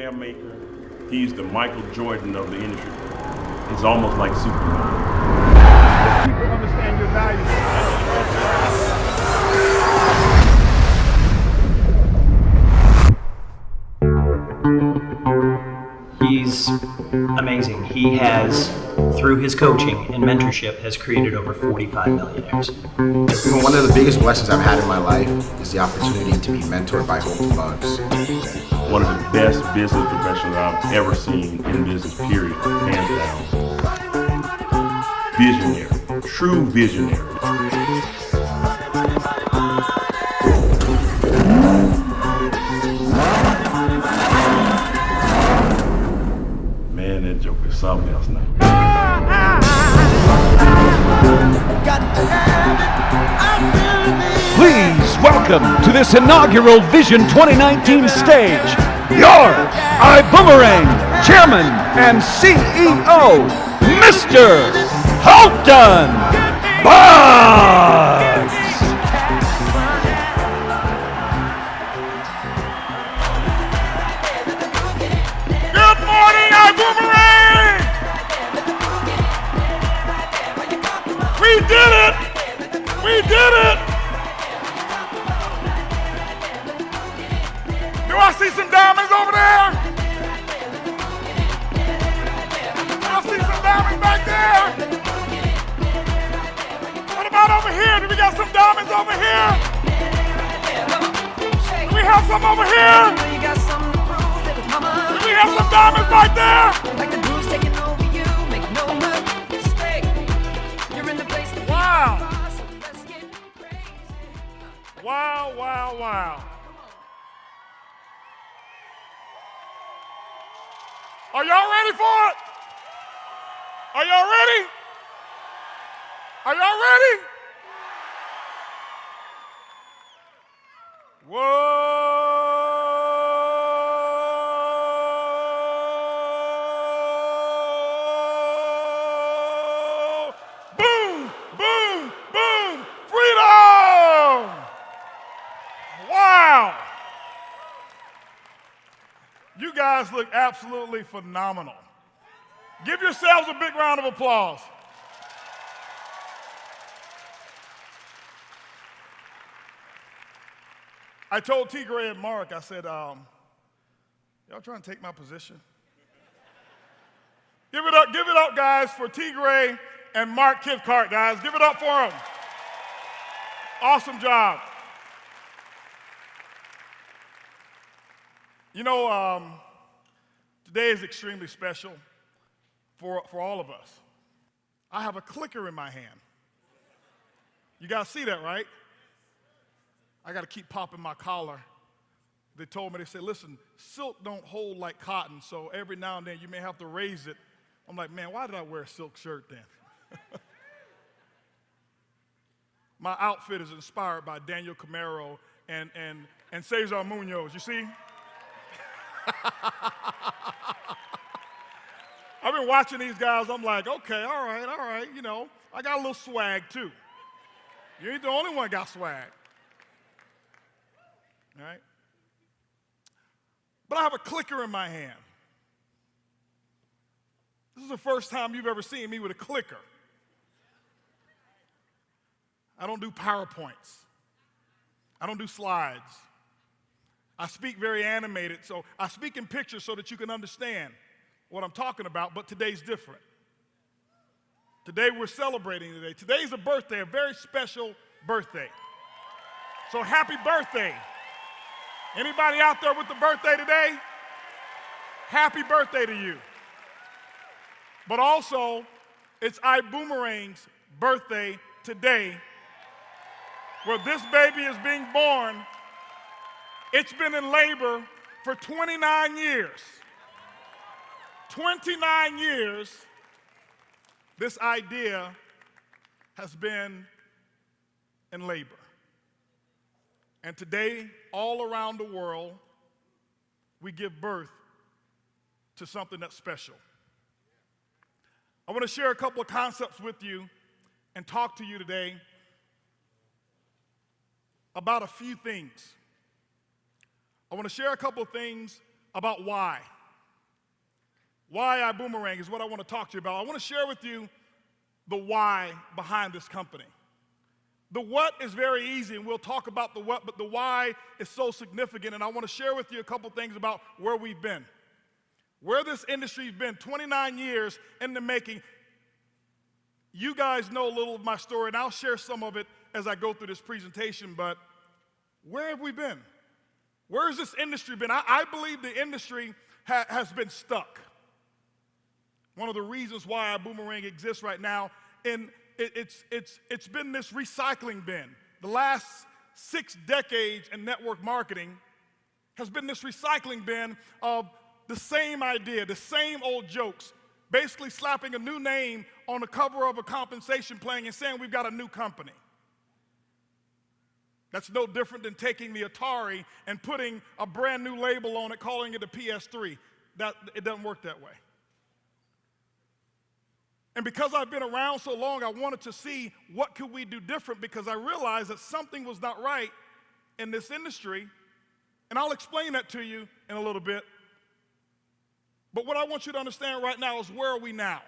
program maker. He's the Michael Jordan of the industry. He's almost like Superman. People understand your value. He's amazing. He has, through his coaching and mentorship, has created over 45 millionaires. One of the biggest blessings I've had in my life is the opportunity to be mentored by Holton Buggs. One of the best business professionals I've ever seen in business, period, hands down. Visionary, true visionary. Man, that joke is something else now. Please welcome to this inaugural Vision 2019 stage, your iBuumerang Chairman and CEO, Mr. Holton Buggs. Good morning, iBuumerang! We did it! We did it! Do I see some diamonds over there? Do I see some diamonds back there? What about over here? Do we got some diamonds over here? Do we have some over here? Do we have some diamonds right there? Wow. Wow, wow, wow. Are y'all ready for it? Are y'all ready? Are y'all ready? Whoa! Boom, boom, boom, freedom! Wow! You guys look absolutely phenomenal. Give yourselves a big round of applause. I told T. Gray and Mark, I said, y'all trying to take my position? Give it up, guys, for T. Gray and Mark Kidcart, guys. Give it up for them. Awesome job. You know, today is extremely special for all of us. I have a clicker in my hand. You guys see that, right? I got to keep popping my collar. They told me, they said, listen, silk don't hold like cotton, so every now and then you may have to raise it. I'm like, man, why did I wear a silk shirt then? My outfit is inspired by Daniel Camaro and Cesar Munoz, you see? I've been watching these guys, I'm like, okay, all right, you know, I got a little swag too. You ain't the only one got swag. All right? But I have a clicker in my hand. This is the first time you've ever seen me with a clicker. I don't do PowerPoints. I don't do slides. I speak very animated, so I speak in pictures so that you can understand what I'm talking about, but today's different. Today we're celebrating today. Today's a birthday, a very special birthday. So happy birthday. Anybody out there with the birthday today? Happy birthday to you. But also, it's iBuumerang's birthday today, where this baby is being born. It's been in labor for 29 years. 29 years, this idea has been in labor. And today, all around the world, we give birth to something that's special. I want to share a couple of concepts with you and talk to you today about a few things. I want to share a couple of things about why. Why iBuumerang is what I want to talk to you about. I want to share with you the why behind this company. The what is very easy, and we'll talk about the what, but the why is so significant, and I want to share with you a couple things about where we've been. Where this industry's been, 29 years in the making. You guys know a little of my story, and I'll share some of it as I go through this presentation, but where have we been? Where has this industry been? I believe the industry has been stuck. One of the reasons why iBuumerang exists right now, and it's been this recycling bin. The last 6 decades in network marketing has been this recycling bin of the same idea, the same old jokes, basically slapping a new name on the cover of a compensation plan and saying we've got a new company. That's no different than taking the Atari and putting a brand new label on it, calling it a PS3. It doesn't work that way. And because I've been around so long, I wanted to see what could we do different, because I realized that something was not right in this industry, and I'll explain that to you in a little bit. But what I want you to understand right now is, where are we now?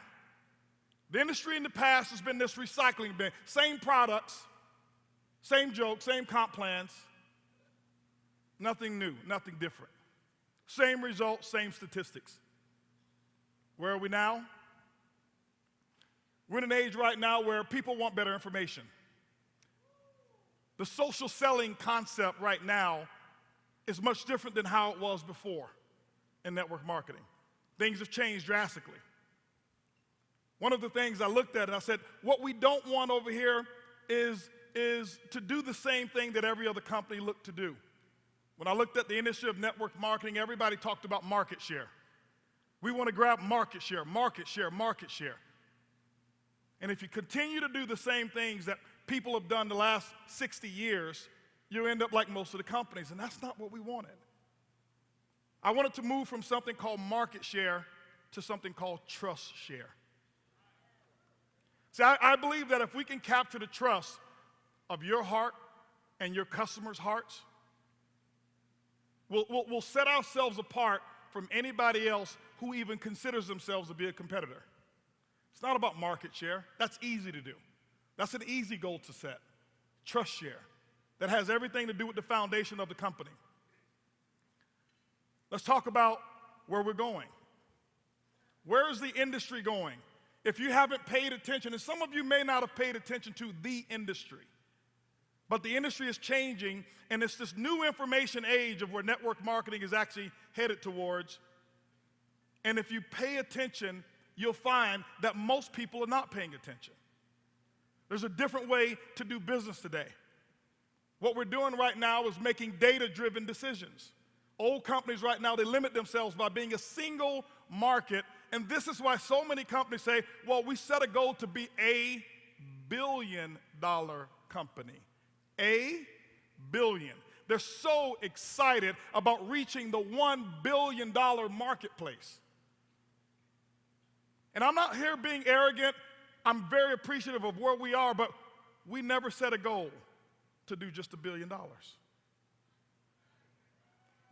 The industry in the past has been this recycling bin. Same products, same jokes, same comp plans. Nothing new, nothing different. Same results, same statistics. Where are we now? We're in an age right now where people want better information. The social selling concept right now is much different than how it was before in network marketing. Things have changed drastically. One of the things I looked at and I said, what we don't want over here is to do the same thing that every other company looked to do. When I looked at the industry of network marketing, everybody talked about market share. We want to grab market share, market share, market share. And if you continue to do the same things that people have done the last 60 years, you end up like most of the companies, and that's not what we wanted. I wanted to move from something called market share to something called trust share. See, I believe that if we can capture the trust of your heart and your customers' hearts, we'll set ourselves apart from anybody else who even considers themselves to be a competitor. It's not about market share. That's easy to do. That's an easy goal to set. Trust share. That has everything to do with the foundation of the company. Let's talk about where we're going. Where is the industry going? If you haven't paid attention, and some of you may not have paid attention to the industry, but the industry is changing, and it's this new information age of where network marketing is actually headed towards. And if you pay attention, you'll find that most people are not paying attention. There's a different way to do business today. What we're doing right now is making data-driven decisions. Old companies right now, they limit themselves by being a single market, and this is why so many companies say, well, we set a goal to be $1 billion company. $1 billion. They're so excited about reaching the $1 billion marketplace. And I'm not here being arrogant. I'm very appreciative of where we are, but we never set a goal to do just $1 billion.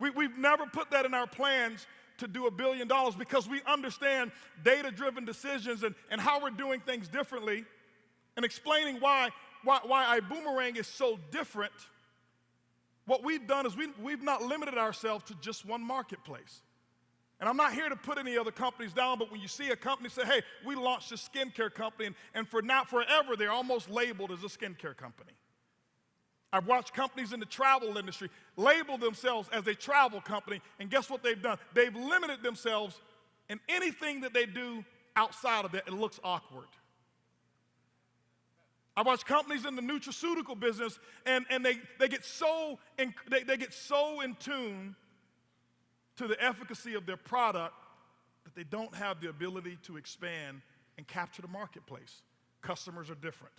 We've never put that in our plans to do $1 billion, because we understand data-driven decisions and how we're doing things differently, and explaining why iBuumerang is so different. What we've done is we've not limited ourselves to just one marketplace. And I'm not here to put any other companies down, but when you see a company say, hey, we launched a skincare company, and for now, forever, they're almost labeled as a skincare company. I've watched companies in the travel industry label themselves as a travel company, and guess what they've done? They've limited themselves in anything that they do outside of that. It looks awkward. I watch companies in the nutraceutical business, and they get so in tune to the efficacy of their product that they don't have the ability to expand and capture the marketplace. Customers are different.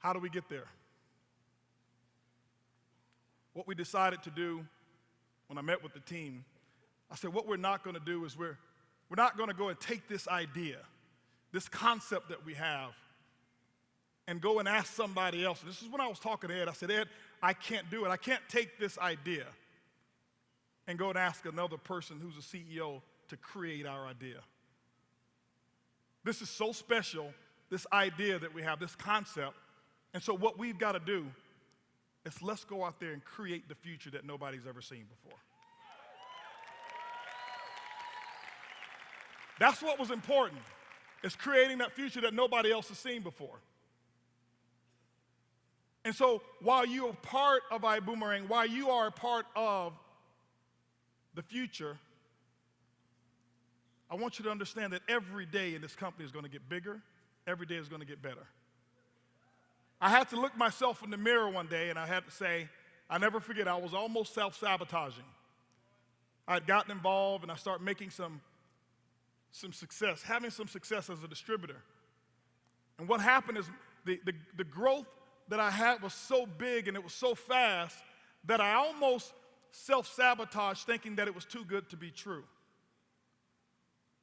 How do we get there? What we decided to do when I met with the team, I said, what we're not going to do is we're not going to go and take this idea, this concept that we have, and go and ask somebody else. And this is when I was talking to Ed. I said, Ed, I can't do it. I can't take this idea and go and ask another person who's a CEO to create our idea. This is so special, this idea that we have, this concept. And so what we've got to do is let's go out there and create the future that nobody's ever seen before. That's what was important, is creating that future that nobody else has seen before. And so while you are part of iBuumerang, while you are a part of the future, I want you to understand that every day in this company is going to get bigger. Every day is going to get better. I had to look myself in the mirror one day and I had to say, I never forget, I was almost self-sabotaging. I had gotten involved and I started making some success, having some success as a distributor. And what happened is the growth that I had was so big and it was so fast that I almost self-sabotaged, thinking that it was too good to be true.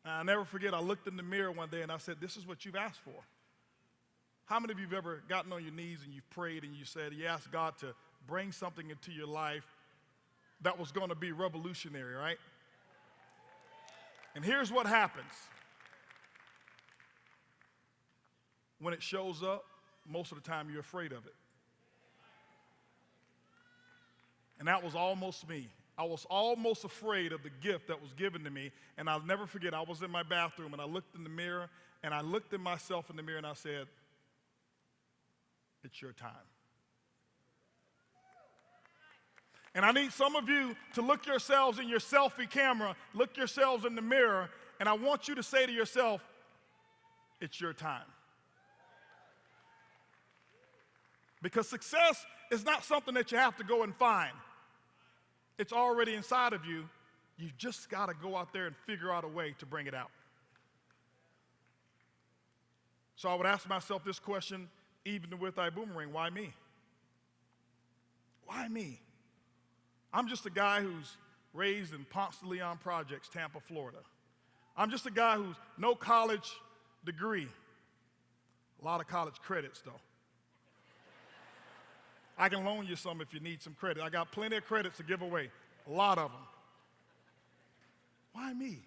And I'll never forget, I looked in the mirror one day and I said, this is what you've asked for. How many of you have ever gotten on your knees and you've prayed and you said, you asked God to bring something into your life that was going to be revolutionary, right? And here's what happens. When it shows up, most of the time you're afraid of it. And that was almost me. I was almost afraid of the gift that was given to me. And I'll never forget, I was in my bathroom and I looked in the mirror and I looked at myself in the mirror and I said, it's your time. And I need some of you to look yourselves in your selfie camera, look yourselves in the mirror, and I want you to say to yourself, it's your time. Because success is not something that you have to go and find. It's already inside of you. You just got to go out there and figure out a way to bring it out. So I would ask myself this question, even with iBuumerang, why me? Why me? I'm just a guy who's raised in Ponce de Leon Projects, Tampa, Florida. I'm just a guy who's no college degree. A lot of college credits, though. I can loan you some if you need some credit. I got plenty of credits to give away, a lot of them. Why me?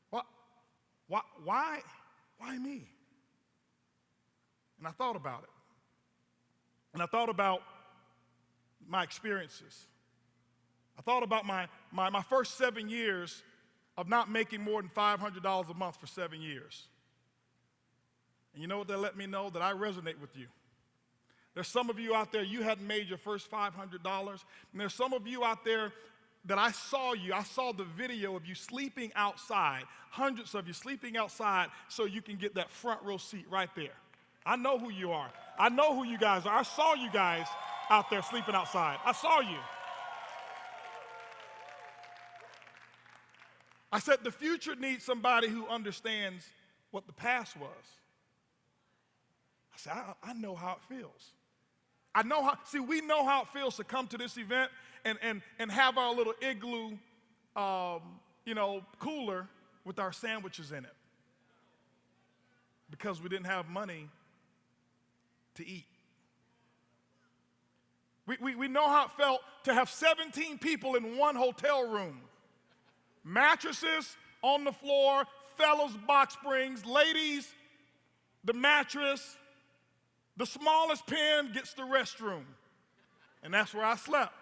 Why me? And I thought about it. And I thought about my experiences. I thought about my first 7 years of not making more than $500 a month for 7 years. And you know what that let me know? That I resonate with you. There's some of you out there, you hadn't made your first $500. And there's some of you out there that I saw the video of you sleeping outside, hundreds of you sleeping outside so you can get that front row seat right there. I know who you are. I know who you guys are. I saw you guys out there sleeping outside. I saw you. I said the future needs somebody who understands what the past was. I said, I know how it feels. We know how it feels to come to this event and have our little igloo, cooler with our sandwiches in it. Because we didn't have money to eat. We know how it felt to have 17 people in one hotel room. Mattresses on the floor, fellas box springs, ladies, the mattress. The smallest pen gets the restroom. And that's where I slept.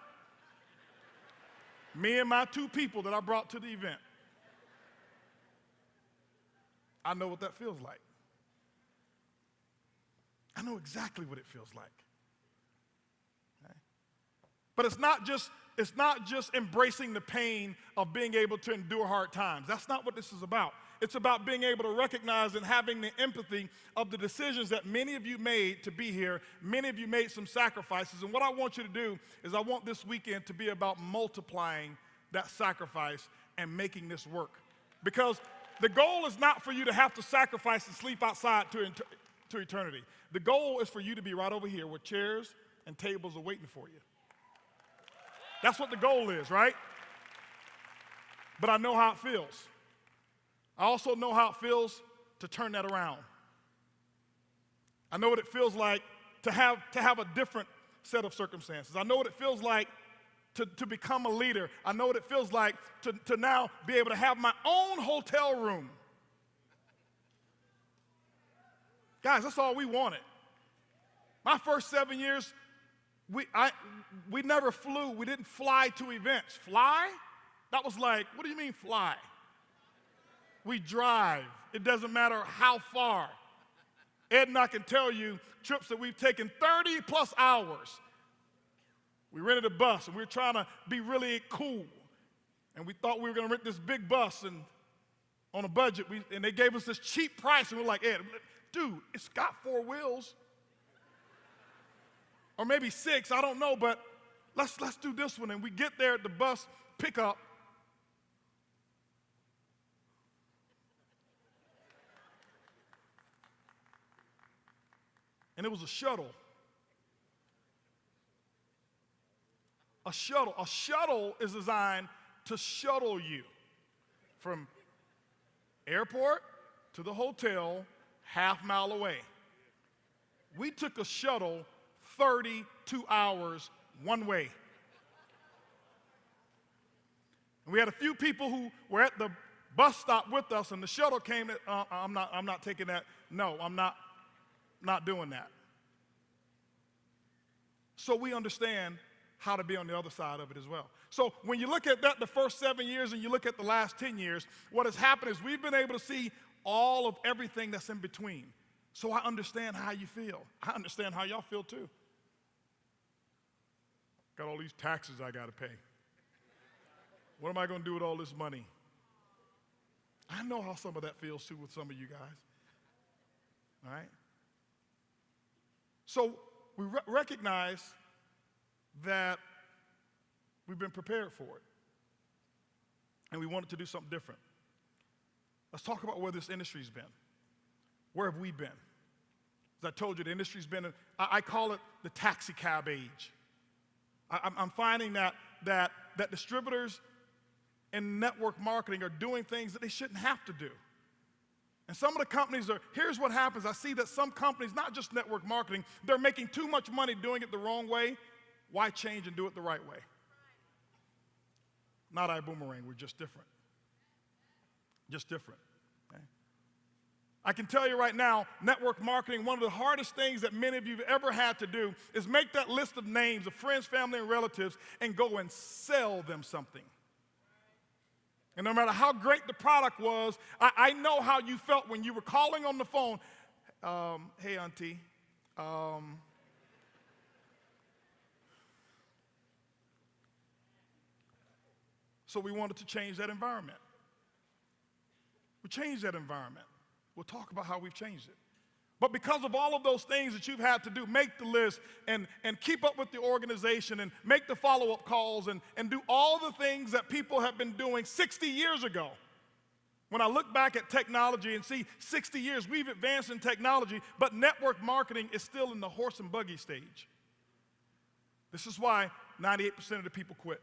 Me and my 2 people that I brought to the event. I know what that feels like. I know exactly what it feels like. Okay? But it's not just embracing the pain of being able to endure hard times. That's not what this is about. It's about being able to recognize and having the empathy of the decisions that many of you made to be here. Many of you made some sacrifices. And what I want you to do is I want this weekend to be about multiplying that sacrifice and making this work. Because the goal is not for you to have to sacrifice and sleep outside to eternity. The goal is for you to be right over here where chairs and tables are waiting for you. That's what the goal is, right? But I know how it feels. I also know how it feels to turn that around. I know what it feels like to have a different set of circumstances. I know what it feels like to become a leader. I know what it feels like to now be able to have my own hotel room. Guys, that's all we wanted. My first 7 years, we never flew. We didn't fly to events. Fly? That was like, what do you mean fly? We drive. It doesn't matter how far. Ed and I can tell you trips that we've taken 30 plus hours. We rented a bus and we were trying to be really cool. And we thought we were going to rent this big bus and on a budget. And they gave us this cheap price and we're like, Ed, dude, it's got 4 wheels. Or maybe 6, I don't know, but let's do this one. And we get there at the bus pickup. And it was a shuttle. A shuttle. A shuttle is designed to shuttle you from airport to the hotel half-mile away. We took a shuttle 32 hours one way. And we had a few people who were at the bus stop with us, and the shuttle came. I'm not taking that. No, I'm not doing that. So we understand how to be on the other side of it as well. So when you look at that, the first 7 years, and you look at the last 10 years, what has happened is we've been able to see all of everything that's in between. So I understand how you feel. I understand how y'all feel too. Got all these taxes I got to pay. What am I going to do with all this money? I know how some of that feels too with some of you guys. All right? So we recognize that we've been prepared for it. And we wanted to do something different. Let's talk about where this industry's been. Where have we been? As I told you, the industry's been, I call it the taxi cab age. I'm finding that distributors and network marketing are doing things that they shouldn't have to do. And some of the companies here's what happens. I see that some companies, not just network marketing, they're making too much money doing it the wrong way. Why change and do it the right way? Not iBuumerang, we're just different. Just different. Okay? I can tell you right now, network marketing, one of the hardest things that many of you have ever had to do is make that list of names of friends, family, and relatives and go and sell them something. And no matter how great the product was, I know how you felt when you were calling on the phone. Hey, auntie. So we wanted to change that environment. We changed that environment. We'll talk about how we've changed it. But because of all of those things that you've had to do, make the list and keep up with the organization and make the follow-up calls and do all the things that people have been doing 60 years ago. When I look back at technology and see 60 years, we've advanced in technology, but network marketing is still in the horse and buggy stage. This is why 98% of the people quit.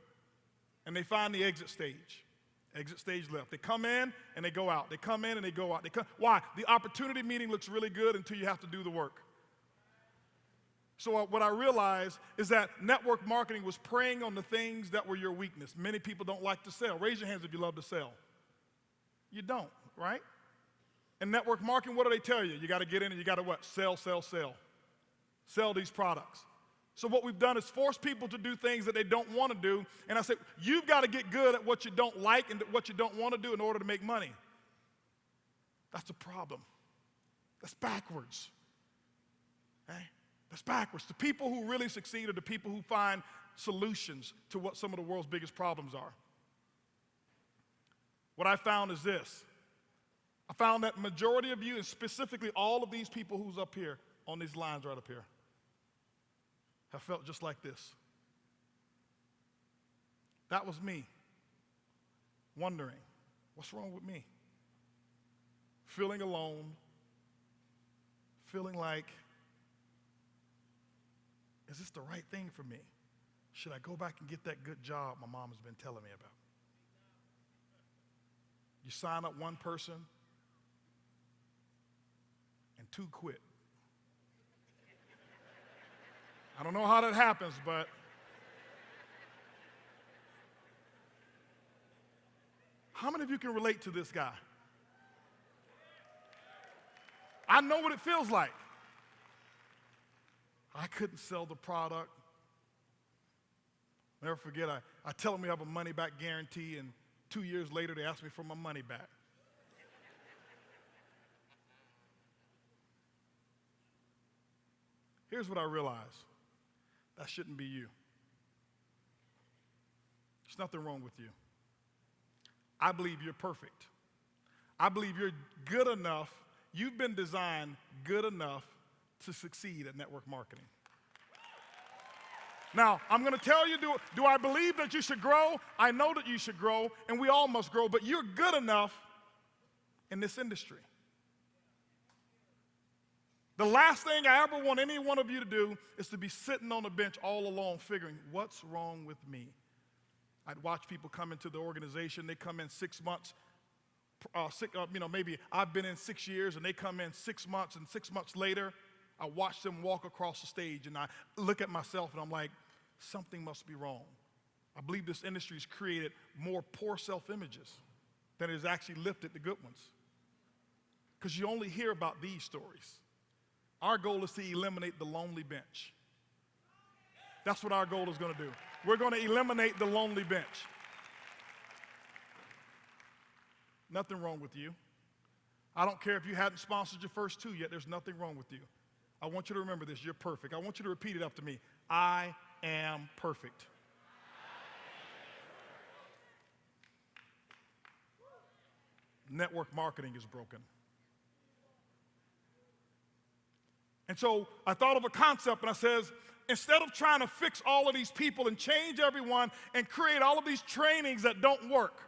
And they find the exit stage. Exit stage left. They come in and they go out. They come in and they go out. Why? The opportunity meeting looks really good until you have to do the work. So what I realized is that network marketing was preying on the things that were your weakness. Many people don't like to sell. Raise your hands if you love to sell. You don't, right? And network marketing, what do they tell you? You got to get in and you got to what? Sell, sell, sell. Sell these products. So what we've done is force people to do things that they don't want to do. And I said, you've got to get good at what you don't like and what you don't want to do in order to make money. That's a problem. That's backwards. Okay? That's backwards. The people who really succeed are the people who find solutions to what some of the world's biggest problems are. What I found is this. I found that majority of you, and specifically all of these people who's up here on these lines right up here, have felt just like this. That was me, wondering, what's wrong with me? Feeling alone, feeling like, is this the right thing for me? Should I go back and get that good job my mom has been telling me about? You sign up one person, and 2 quit. I don't know how that happens, but How many of you can relate to this guy? I know what it feels like. I couldn't sell the product. Never forget, I tell them we have a money back guarantee, and 2 years later they ask me for my money back. Here's what I realized. That shouldn't be you. There's nothing wrong with you. I believe you're perfect. I believe you're good enough. You've been designed good enough to succeed at network marketing. Now, I'm going to tell you, do I believe that you should grow? I know that you should grow, and we all must grow, but you're good enough in this industry. The last thing I ever want any one of you to do is to be sitting on the bench all alone figuring, what's wrong with me? I'd watch people come into the organization. They come in 6 months. Maybe I've been in 6 years, and they come in 6 months, and 6 months later, I watch them walk across the stage, and I look at myself, and I'm like, something must be wrong. I believe this industry has created more poor self-images than it has actually lifted the good ones. Because you only hear about these stories. Our goal is to eliminate the lonely bench. That's what our goal is going to do. We're going to eliminate the lonely bench. Nothing wrong with you. I don't care if you hadn't sponsored your first 2 yet. There's nothing wrong with you. I want you to remember this. You're perfect. I want you to repeat it after me. I am perfect. Network marketing is broken. And so I thought of a concept, and I says, instead of trying to fix all of these people and change everyone and create all of these trainings that don't work,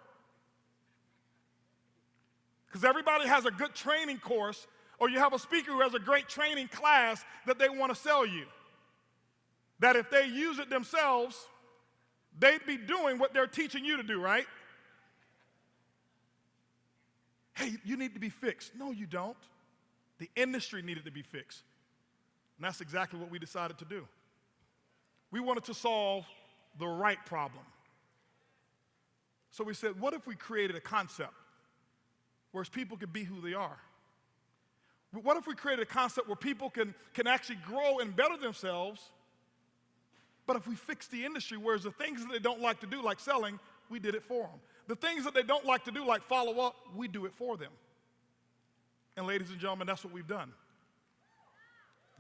because everybody has a good training course, or you have a speaker who has a great training class that they want to sell you, that if they use it themselves, they'd be doing what they're teaching you to do, right? Hey, you need to be fixed. No, you don't. The industry needed to be fixed. And that's exactly what we decided to do. We wanted to solve the right problem. So we said, what if we created a concept where people could be who they are? What if we created a concept where people can actually grow and better themselves, but if we fix the industry, whereas the things that they don't like to do, like selling, we did it for them. The things that they don't like to do, like follow up, we do it for them. And ladies and gentlemen, that's what we've done.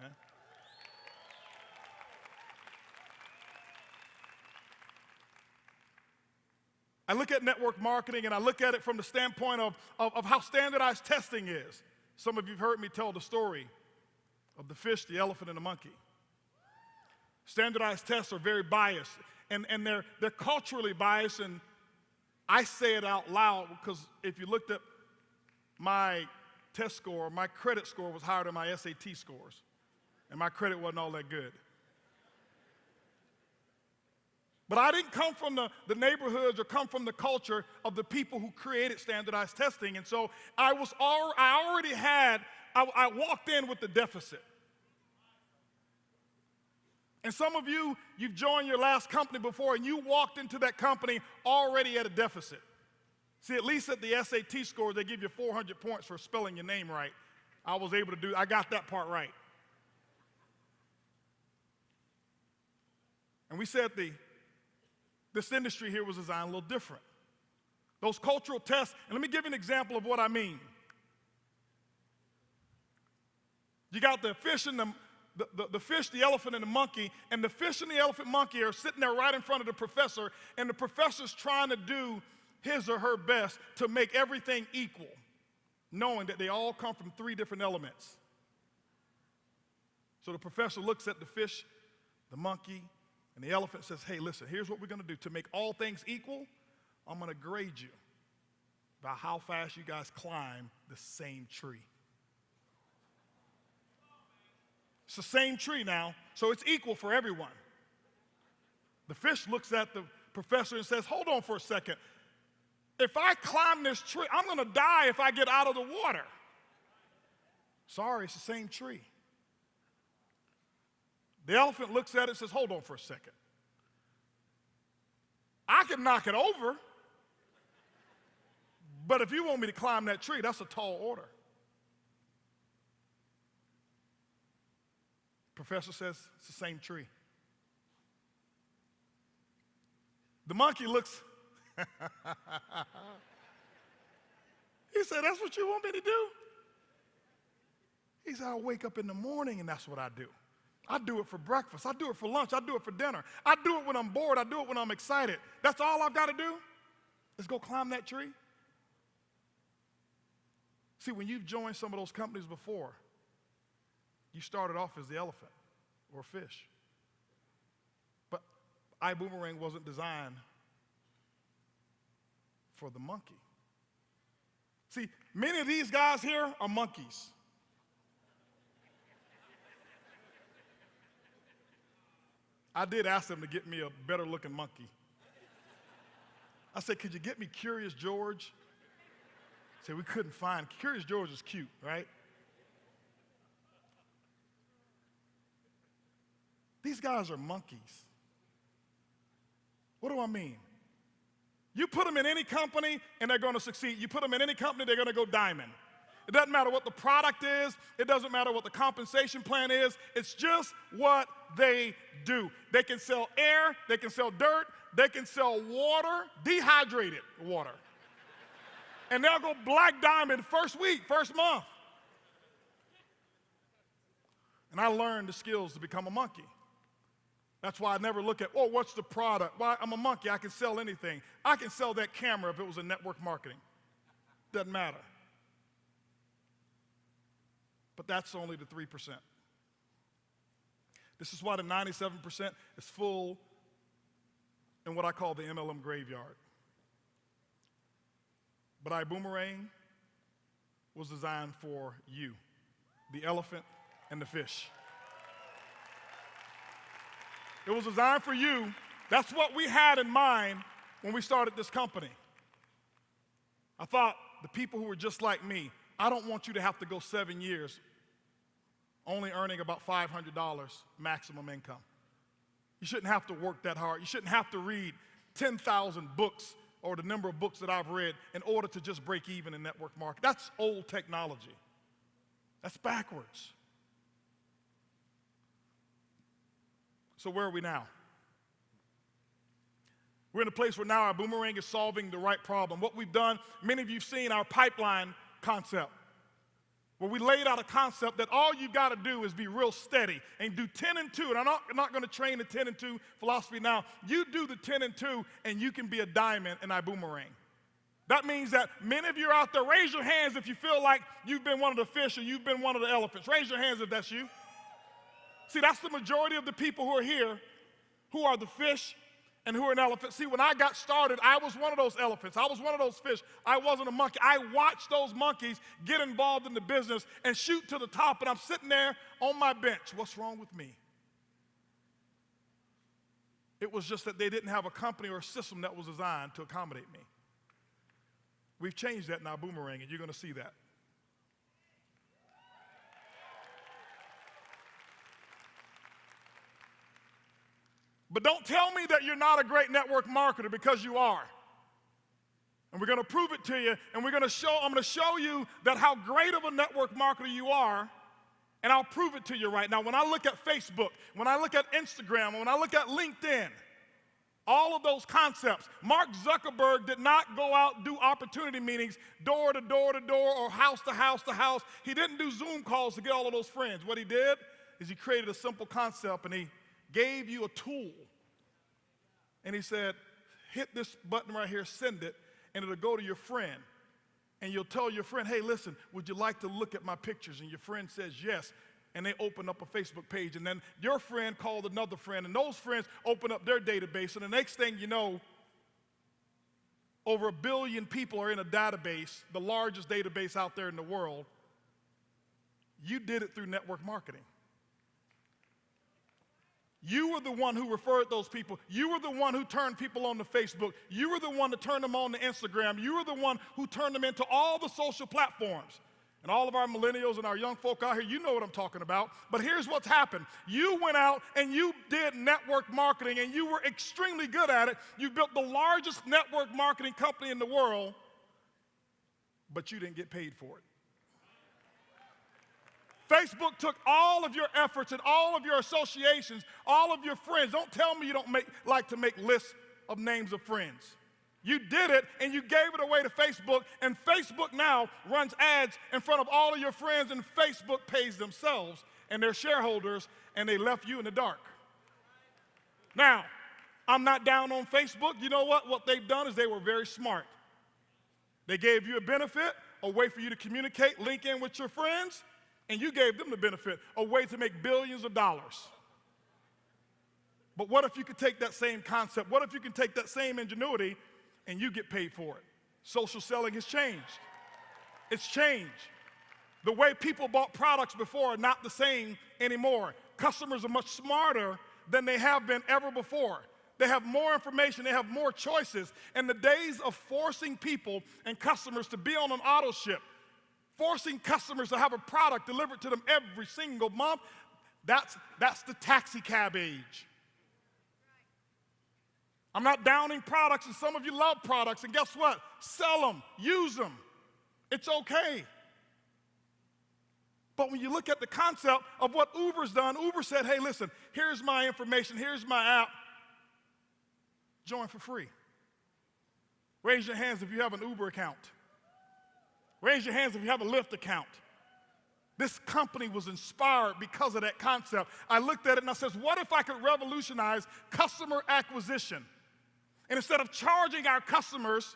Okay? I look at network marketing, and I look at it from the standpoint of how standardized testing is. Some of you have heard me tell the story of the fish, the elephant, and the monkey. Standardized tests are very biased, and they're culturally biased, and I say it out loud because if you looked at my test score, my credit score was higher than my SAT scores, and my credit wasn't all that good. But I didn't come from the neighborhoods or come from the culture of the people who created standardized testing. And so I walked in with the deficit. And some of you, you've joined your last company before, and you walked into that company already at a deficit. See, at least at the SAT score, they give you 400 points for spelling your name right. I got that part right. And we said this industry here was designed a little different. Those cultural tests, and let me give you an example of what I mean. You got the fish and the fish, the elephant, and the monkey, and the fish and the elephant monkey are sitting there right in front of the professor, and the professor's trying to do his or her best to make everything equal, knowing that they all come from 3 different elements. So the professor looks at the fish, the monkey, and the elephant, says, hey, listen, here's what we're going to do. To make all things equal, I'm going to grade you by how fast you guys climb the same tree. It's the same tree now, so it's equal for everyone. The fish looks at the professor and says, hold on for a second. If I climb this tree, I'm going to die if I get out of the water. Sorry, it's the same tree. The elephant looks at it and says, hold on for a second. I can knock it over. But if you want me to climb that tree, that's a tall order. Professor says it's the same tree. The monkey looks, he said, that's what you want me to do? He said, I wake up in the morning and that's what I do. I do it for breakfast. I do it for lunch. I do it for dinner. I do it when I'm bored. I do it when I'm excited. That's all I've got to do is go climb that tree. See, when you've joined some of those companies before, you started off as the elephant or fish. But iBuumerang wasn't designed for the monkey. See, many of these guys here are monkeys. I did ask them to get me a better looking monkey. I said, could you get me Curious George? He said, we couldn't find. Curious George is cute, right? These guys are monkeys. What do I mean? You put them in any company and they're going to succeed. You put them in any company, they're going to go diamond. It doesn't matter what the product is. It doesn't matter what the compensation plan is. It's just what they do. They can sell air. They can sell dirt. They can sell water, dehydrated water. And they'll go black diamond first week, first month. And I learned the skills to become a monkey. That's why I never look at, oh, what's the product? Well, I'm a monkey. I can sell anything. I can sell that camera if it was in network marketing. Doesn't matter. But that's only the 3%. This is why the 97% is full in what I call the MLM graveyard. But iBuumerang was designed for you, the elephant and the fish. It was designed for you. That's what we had in mind when we started this company. I thought the people who were just like me, I don't want you to have to go 7 years only earning about $500 maximum income. You shouldn't have to work that hard. You shouldn't have to read 10,000 books or the number of books that I've read in order to just break even in network marketing. That's old technology. That's backwards. So where are we now? We're in a place where now our iBuumerang is solving the right problem. What we've done, many of you have seen our pipeline concept, where we laid out a concept that all you got to do is be real steady and do 10 and 2. And I'm not going to train the 10 and 2 philosophy now. You do the 10 and 2 and you can be a diamond in iBuumerang. That means that many of you are out there, raise your hands if you feel like you've been one of the fish or you've been one of the elephants. Raise your hands if that's you. See, that's the majority of the people who are here who are the fish and who are an elephant. See, when I got started, I was one of those elephants. I was one of those fish. I wasn't a monkey. I watched those monkeys get involved in the business and shoot to the top, and I'm sitting there on my bench. What's wrong with me? It was just that they didn't have a company or a system that was designed to accommodate me. We've changed that in our iBuumerang, and you're going to see that. But don't tell me that you're not a great network marketer, because you are. And we're going to prove it to you, and I'm going to show you that how great of a network marketer you are, and I'll prove it to you right now. When I look at Facebook, when I look at Instagram, when I look at LinkedIn, all of those concepts, Mark Zuckerberg did not go out and do opportunity meetings door to door to door or house to house to house. He didn't do Zoom calls to get all of those friends. What he did is he created a simple concept, and he gave you a tool. And he said, hit this button right here, send it, and it'll go to your friend. And you'll tell your friend, hey, listen, would you like to look at my pictures? And your friend says yes. And they open up a Facebook page. And then your friend called another friend. And those friends open up their database. And the next thing you know, over 1 billion people are in a database, the largest database out there in the world. You did it through network marketing. You were the one who referred those people. You were the one who turned people on to Facebook. You were the one that turned them on to Instagram. You were the one who turned them into all the social platforms. And all of our millennials and our young folk out here, you know what I'm talking about. But here's what's happened. You went out and you did network marketing, and you were extremely good at it. You built the largest network marketing company in the world. but you didn't get paid for it. Facebook took all of your efforts and all of your associations, all of your friends. Don't tell me you don't like to make lists of names of friends. You did it, and you gave it away to Facebook, and Facebook now runs ads in front of all of your friends, and Facebook pays themselves and their shareholders, and they left you in the dark. Now, I'm not down on Facebook. You know what? What they've done is they were very smart. They gave you a benefit, a way for you to communicate, link in with your friends, and you gave them the benefit, a way to make billions of dollars. But what if you could take that same concept? What if you can take that same ingenuity and you get paid for it? Social selling has changed. It's changed. The way people bought products before are not the same anymore. Customers are much smarter than they have been ever before. They have more information, they have more choices, and the days of forcing people and customers to be on an auto ship, forcing customers to have a product delivered to them every single month, that's the taxi cab age. I'm not downing products, and some of you love products, and guess what? Sell them, use them. It's okay. But when you look at the concept of what Uber's done, Uber said, hey, listen, here's my information, here's my app. Join for free. Raise your hands if you have an Uber account. Raise your hands if you have a Lyft account. This company was inspired because of that concept. I looked at it and I said, what if I could revolutionize customer acquisition? And instead of charging our customers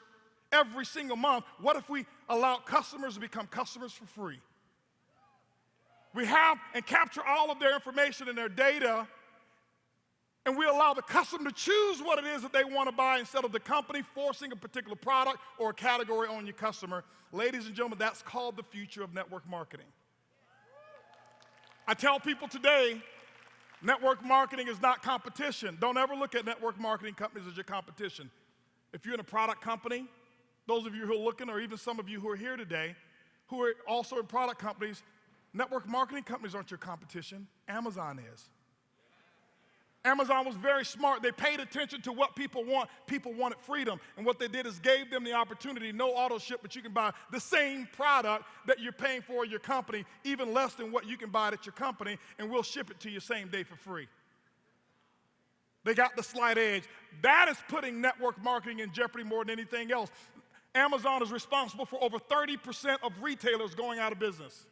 every single month, what if we allow customers to become customers for free? We have and capture all of their information and their data, and we allow the customer to choose what it is that they want to buy instead of the company forcing a particular product or a category on your customer. Ladies and gentlemen, that's called the future of network marketing. I tell people today, network marketing is not competition. Don't ever look at network marketing companies as your competition. If you're in a product company, those of you who are looking, or even some of you who are here today, who are also in product companies, network marketing companies aren't your competition. Amazon is. Amazon was very smart. They paid attention to what people want. People wanted freedom. And what they did is gave them the opportunity, no auto ship, but you can buy the same product that you're paying for at your company, even less than what you can buy it at your company, and we'll ship it to you same day for free. They got the slight edge. That is putting network marketing in jeopardy more than anything else. Amazon is responsible for over 30% of retailers going out of business.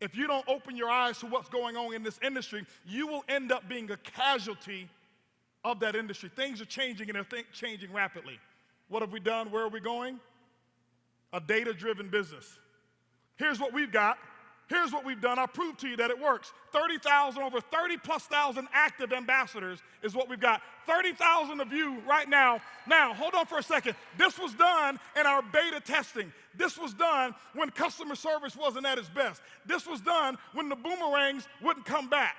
If you don't open your eyes to what's going on in this industry, you will end up being a casualty of that industry. Things are changing, and they're changing rapidly. What have we done? Where are we going? A data-driven business. Here's what we've got. Here's what we've done. I'll prove to you that it works. 30,000, over 30,000+ active ambassadors is what we've got. 30,000 of you right now. Now, hold on for a second. This was done in our beta testing. This was done when customer service wasn't at its best. This was done when the boomerangs wouldn't come back.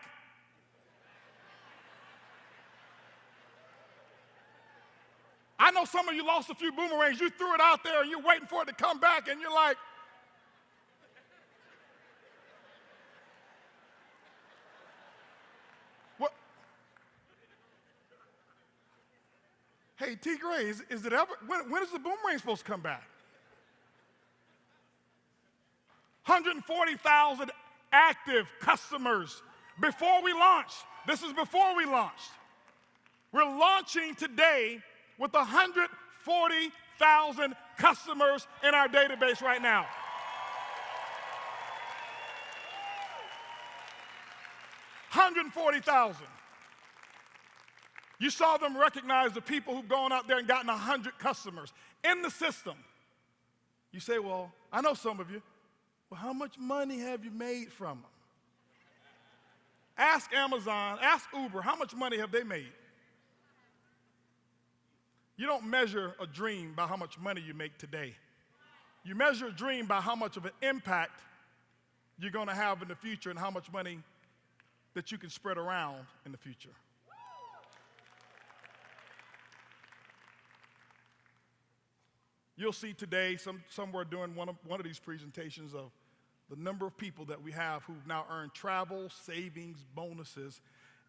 I know some of you lost a few boomerangs. You threw it out there and you're waiting for it to come back, and you're like, what? Hey, T. Gray, is it ever, when is the boomerang supposed to come back? 140,000 active customers before we launched. This is before we launched. We're launching today with 140,000 customers in our database right now. 140,000. You saw them recognize the people who've gone out there and gotten 100 customers in the system. You say, well, I know some of you. Well, how much money have you made from them? Ask Amazon, ask Uber, how much money have they made? You don't measure a dream by how much money you make today. You measure a dream by how much of an impact you're going to have in the future and how much money that you can spread around in the future. You'll see today somewhere during one of these presentations of the number of people that we have who've now earned travel, savings, bonuses.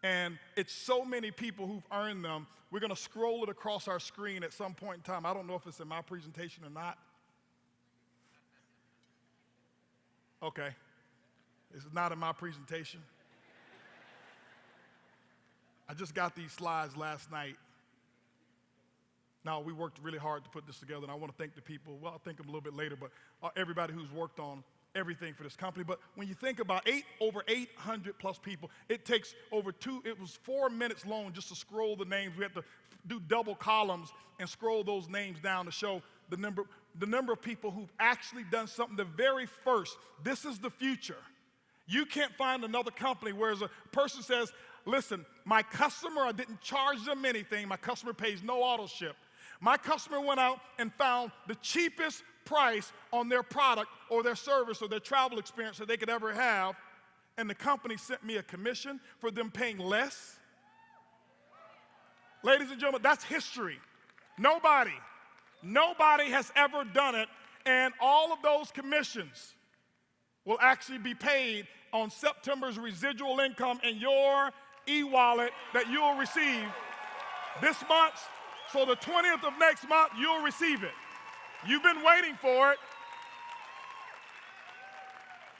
And it's so many people who've earned them. We're going to scroll it across our screen at some point in time. I don't know if it's in my presentation or not. Okay. This is not in my presentation. I just got these slides last night. Now, we worked really hard to put this together, and I want to thank the people. Well, I'll thank them a little bit later, but everybody who's worked on everything for this company. But when you think about over 800 plus people, it takes it was 4 minutes long just to scroll the names. We had to do double columns and scroll those names down to show the number of people who've actually done something. The very first, this is the future. You can't find another company where a person says, listen, my customer, I didn't charge them anything. My customer pays no auto ship. My customer went out and found the cheapest price on their product or their service or their travel experience that they could ever have, and the company sent me a commission for them paying less. Ladies and gentlemen, that's history. Nobody has ever done it, and all of those commissions will actually be paid on September's residual income in your e-wallet that you'll receive this month. So the 20th of next month, you'll receive it. You've been waiting for it.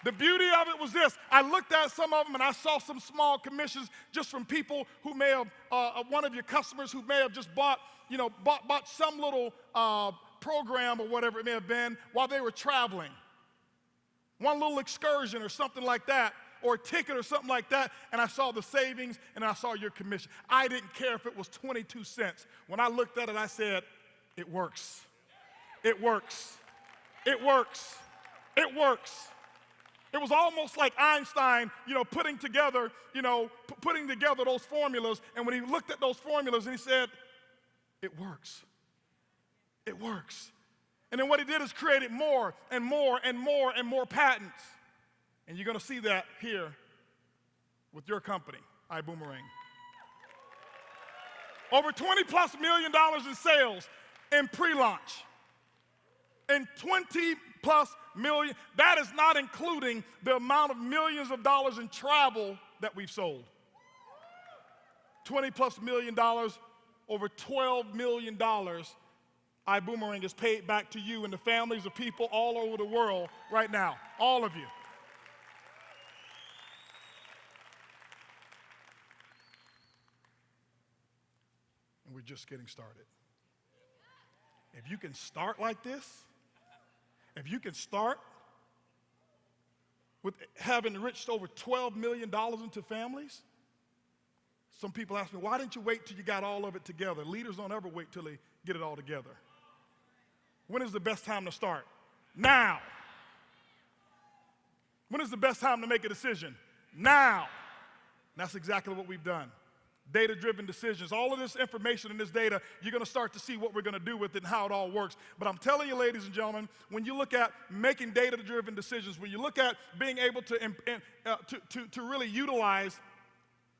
The beauty of it was this. I looked at some of them and I saw some small commissions just from people who may have, one of your customers who may have just bought some little program or whatever it may have been while they were traveling. One little excursion or something like that, or a ticket or something like that, and I saw the savings and I saw your commission. I didn't care if it was 22 cents. When I looked at it, I said, it works. It works. It works. It works. It was almost like Einstein, putting together those formulas, and when he looked at those formulas and he said, it works. It works. And then what he did is created more and more and more and more patents. And you're going to see that here with your company, iBuumerang. Over $20+ million in sales in pre-launch. And 20+ million, that is not including the amount of millions of dollars in travel that we've sold. $20+ million, over $12 million, iBuumerang is paid back to you and the families of people all over the world right now, all of you. And we're just getting started. If you can start like this, if you can start with having enriched over $12 million into families, some people ask me, why didn't you wait till you got all of it together? Leaders don't ever wait till they get it all together. When is the best time to start? Now. When is the best time to make a decision? Now. And that's exactly what we've done. Data-driven decisions. All of this information and this data, you're going to start to see what we're going to do with it and how it all works. But I'm telling you, ladies and gentlemen, when you look at making data-driven decisions, when you look at being able to really utilize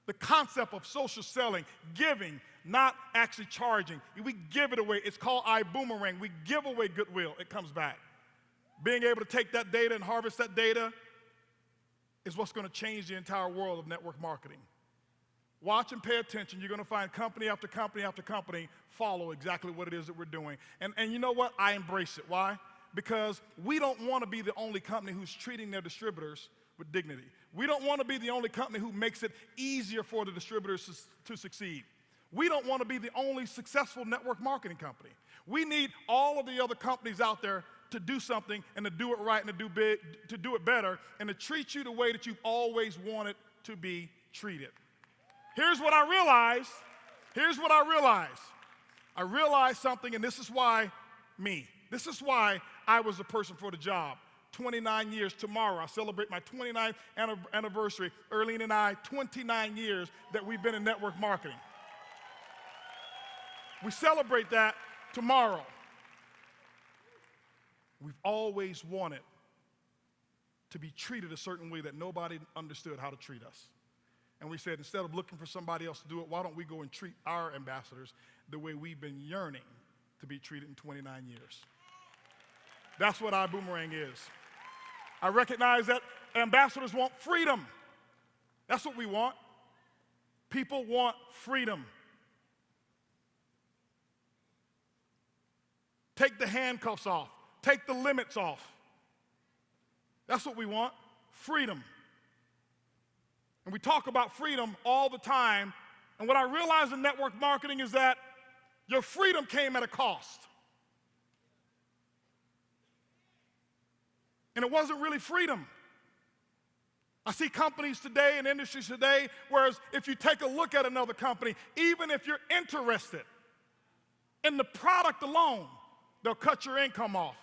the concept of social selling, giving, not actually charging. We give it away. It's called iBuumerang. We give away goodwill. It comes back. Being able to take that data and harvest that data is what's going to change the entire world of network marketing. Watch and pay attention. You're going to find company after company after company follow exactly what it is that we're doing. And you know what? I embrace it. Why? Because we don't want to be the only company who's treating their distributors with dignity. We don't want to be the only company who makes it easier for the distributors to succeed. We don't want to be the only successful network marketing company. We need all of the other companies out there to do something and to do it right and to do it better and to treat you the way that you've always wanted to be treated. Here's what I realized. I realized something, and this is why I was the person for the job. 29 years tomorrow. I celebrate my 29th anniversary. Erlene and I, 29 years that we've been in network marketing. We celebrate that tomorrow. We've always wanted to be treated a certain way that nobody understood how to treat us. And we said, instead of looking for somebody else to do it, why don't we go and treat our ambassadors the way we've been yearning to be treated in 29 years. That's what iBuumerang is. I recognize that ambassadors want freedom. That's what we want. People want freedom. Take the handcuffs off. Take the limits off. That's what we want, freedom. And we talk about freedom all the time. And what I realize in network marketing is that your freedom came at a cost. And it wasn't really freedom. I see companies today and industries today, whereas if you take a look at another company, even if you're interested in the product alone, they'll cut your income off.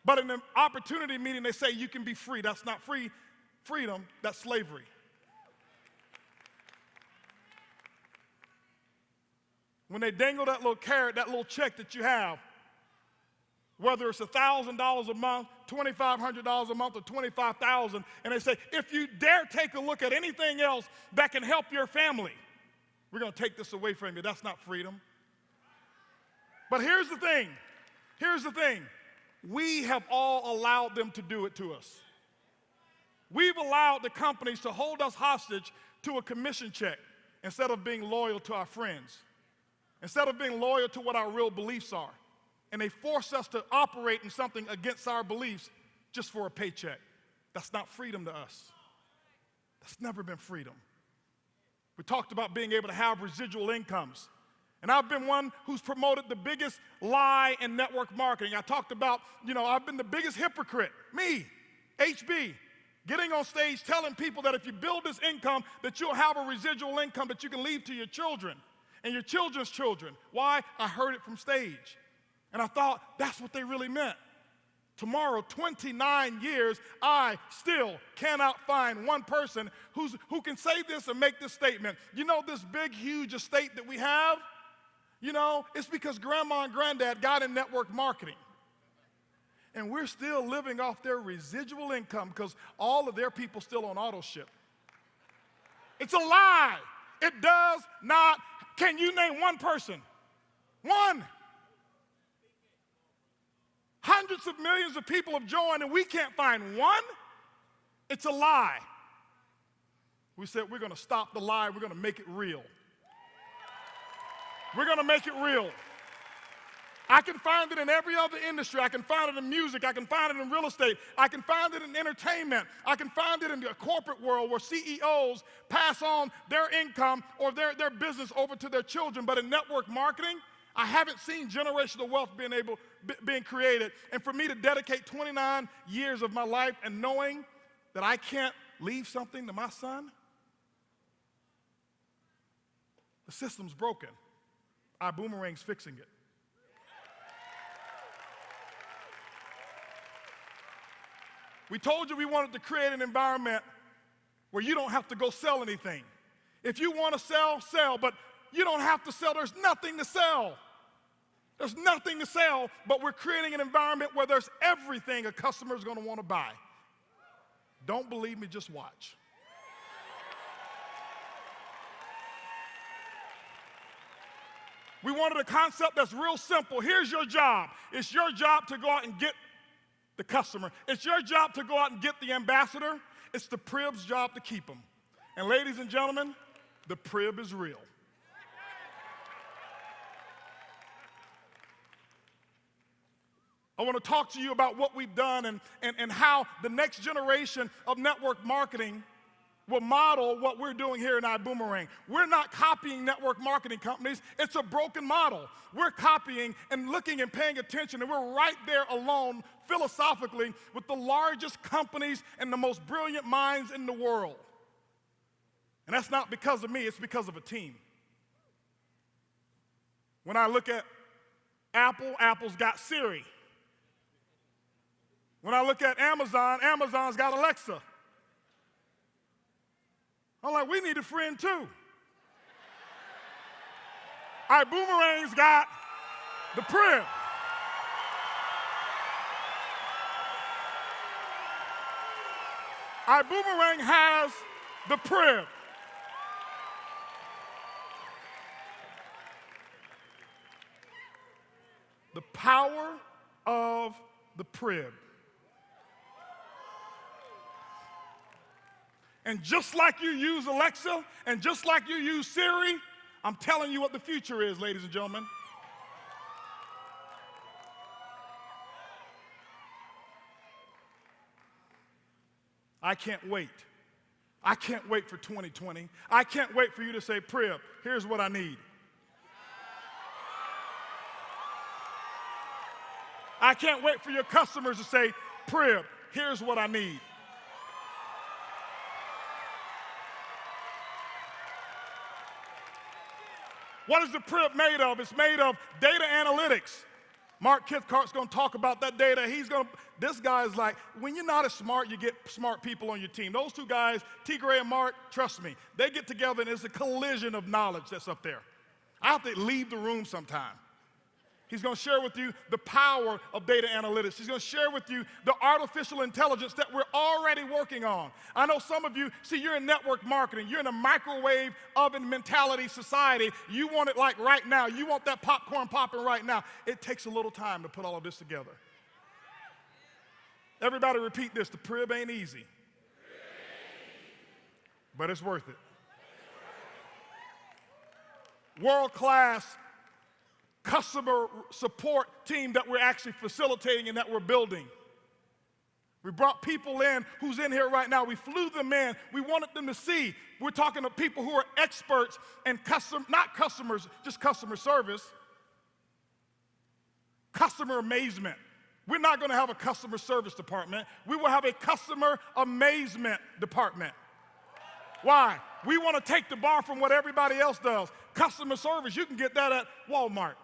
But in an opportunity meeting, they say you can be free. That's not freedom, that's slavery. When they dangle that little carrot, that little check that you have, whether it's $1,000 a month, $2,500 a month, or $25,000, and they say, if you dare take a look at anything else that can help your family, we're going to take this away from you. That's not freedom. But here's the thing. We have all allowed them to do it to us. We've allowed the companies to hold us hostage to a commission check instead of being loyal to our friends, instead of being loyal to what our real beliefs are. And they force us to operate in something against our beliefs just for a paycheck. That's not freedom to us. That's never been freedom. We talked about being able to have residual incomes. And I've been one who's promoted the biggest lie in network marketing. I talked about, I've been the biggest hypocrite. Me, HB, getting on stage telling people that if you build this income, that you'll have a residual income that you can leave to your children and your children's children. Why? I heard it from stage. And I thought that's what they really meant. Tomorrow, 29 years, I still cannot find one person who can say this and make this statement. This big, huge estate that we have? It's because grandma and granddad got in network marketing. And we're still living off their residual income because all of their people still on auto ship. It's a lie. It does not. Can you name one person? One. Hundreds of millions of people have joined and we can't find one? It's a lie. We said we're going to stop the lie. We're going to make it real. We're going to make it real. I can find it in every other industry. I can find it in music. I can find it in real estate. I can find it in entertainment. I can find it in the corporate world where CEOs pass on their income or their business over to their children. But in network marketing, I haven't seen generational wealth being created. And for me to dedicate 29 years of my life and knowing that I can't leave something to my son, the system's broken. iBuumerang's fixing it. We told you we wanted to create an environment where you don't have to go sell anything. If you want to sell, sell, but you don't have to sell. There's nothing to sell. There's nothing to sell, but we're creating an environment where there's everything a customer is going to want to buy. Don't believe me, just watch. We wanted a concept that's real simple. Here's your job. It's your job to go out and get the customer. It's your job to go out and get the ambassador. It's the Prib's job to keep them. And ladies and gentlemen, the Prib is real. I want to talk to you about what we've done and how the next generation of network marketing will model what we're doing here in iBuumerang. We're not copying network marketing companies. It's a broken model. We're copying and looking and paying attention, and we're right there alone philosophically with the largest companies and the most brilliant minds in the world. And that's not because of me, it's because of a team. When I look at Apple, Apple's got Siri. When I look at Amazon, Amazon's got Alexa. I'm like, we need a friend too. iBuumerang's got the Prib. iBuumerang has the Prib. The power of the Prib. And just like you use Alexa, and just like you use Siri, I'm telling you what the future is, ladies and gentlemen. I can't wait. I can't wait for 2020. I can't wait for you to say, Prib, here's what I need. I can't wait for your customers to say, Prib, here's what I need. What is the Prib made of? It's made of data analytics. Mark Kithcart's going to talk about that data. This guy is like, when you're not as smart, you get smart people on your team. Those two guys, T. Gray and Mark, trust me, they get together and it's a collision of knowledge that's up there. I have to leave the room sometime. He's going to share with you the power of data analytics. He's going to share with you the artificial intelligence that we're already working on. I know some of you, see, you're in network marketing. You're in a microwave oven mentality society. You want it like right now. You want that popcorn popping right now. It takes a little time to put all of this together. Everybody repeat this. The Prib ain't easy. But it's worth it. World-class customer support team that we're actually facilitating and that we're building. We brought people in who's in here right now. We flew them in. We wanted them to see. We're talking to people who are experts in not customers, just customer service. Customer amazement. We're not going to have a customer service department. We will have a customer amazement department. Why? We want to take the bar from what everybody else does. Customer service, you can get that at Walmart.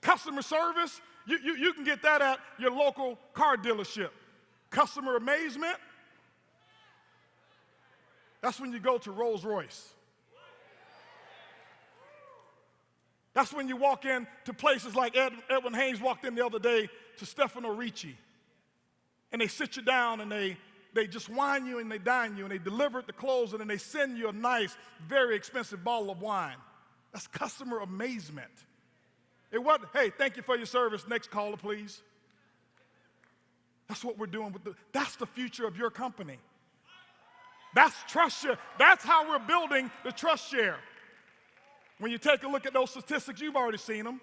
Customer service, you can get that at your local car dealership. Customer amazement, that's when you go to Rolls Royce. That's when you walk into places like Edwin Haynes walked in the other day to Stefano Ricci. And they sit you down and they just wine you and they dine you and they deliver it to close it and they send you a nice, very expensive bottle of wine. That's customer amazement. It wasn't, hey, thank you for your service, next caller, please. That's what we're doing that's the future of your company. That's trust share. That's how we're building the trust share. When you take a look at those statistics, you've already seen them.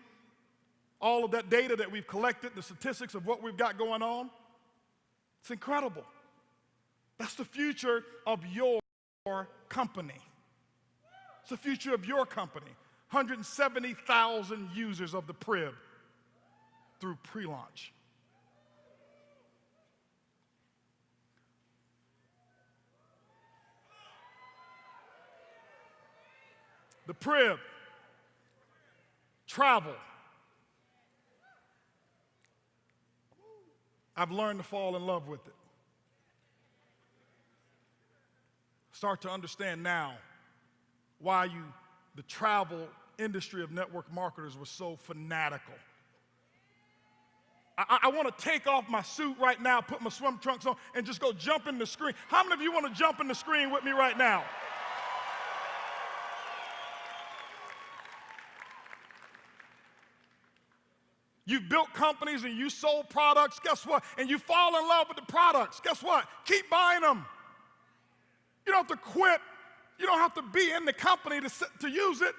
All of that data that we've collected, the statistics of what we've got going on. It's incredible. That's the future of your company. It's the future of your company. 170,000 users of the Prib through pre-launch. The Prib, travel. I've learned to fall in love with it. Start to understand now why the travel industry of network marketers was so fanatical. I want to take off my suit right now, put my swim trunks on, and just go jump in the screen. How many of you want to jump in the screen with me right now? You've built companies and you sold products, guess what? And you fall in love with the products, guess what? Keep buying them. You don't have to quit. You don't have to be in the company to use it.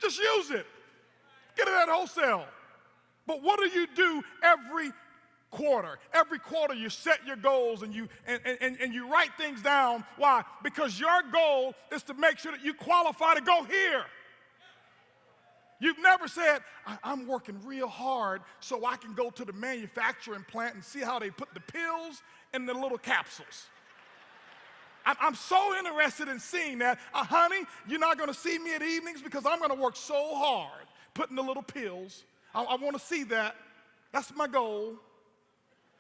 Just use it. Get it at wholesale. But what do you do every quarter? Every quarter you set your goals and you write things down. Why? Because your goal is to make sure that you qualify to go here. You've never said, I'm working real hard so I can go to the manufacturing plant and see how they put the pills in the little capsules. I'm so interested in seeing that. Honey, you're not going to see me at evenings because I'm going to work so hard putting the little pills. I want to see that. That's my goal.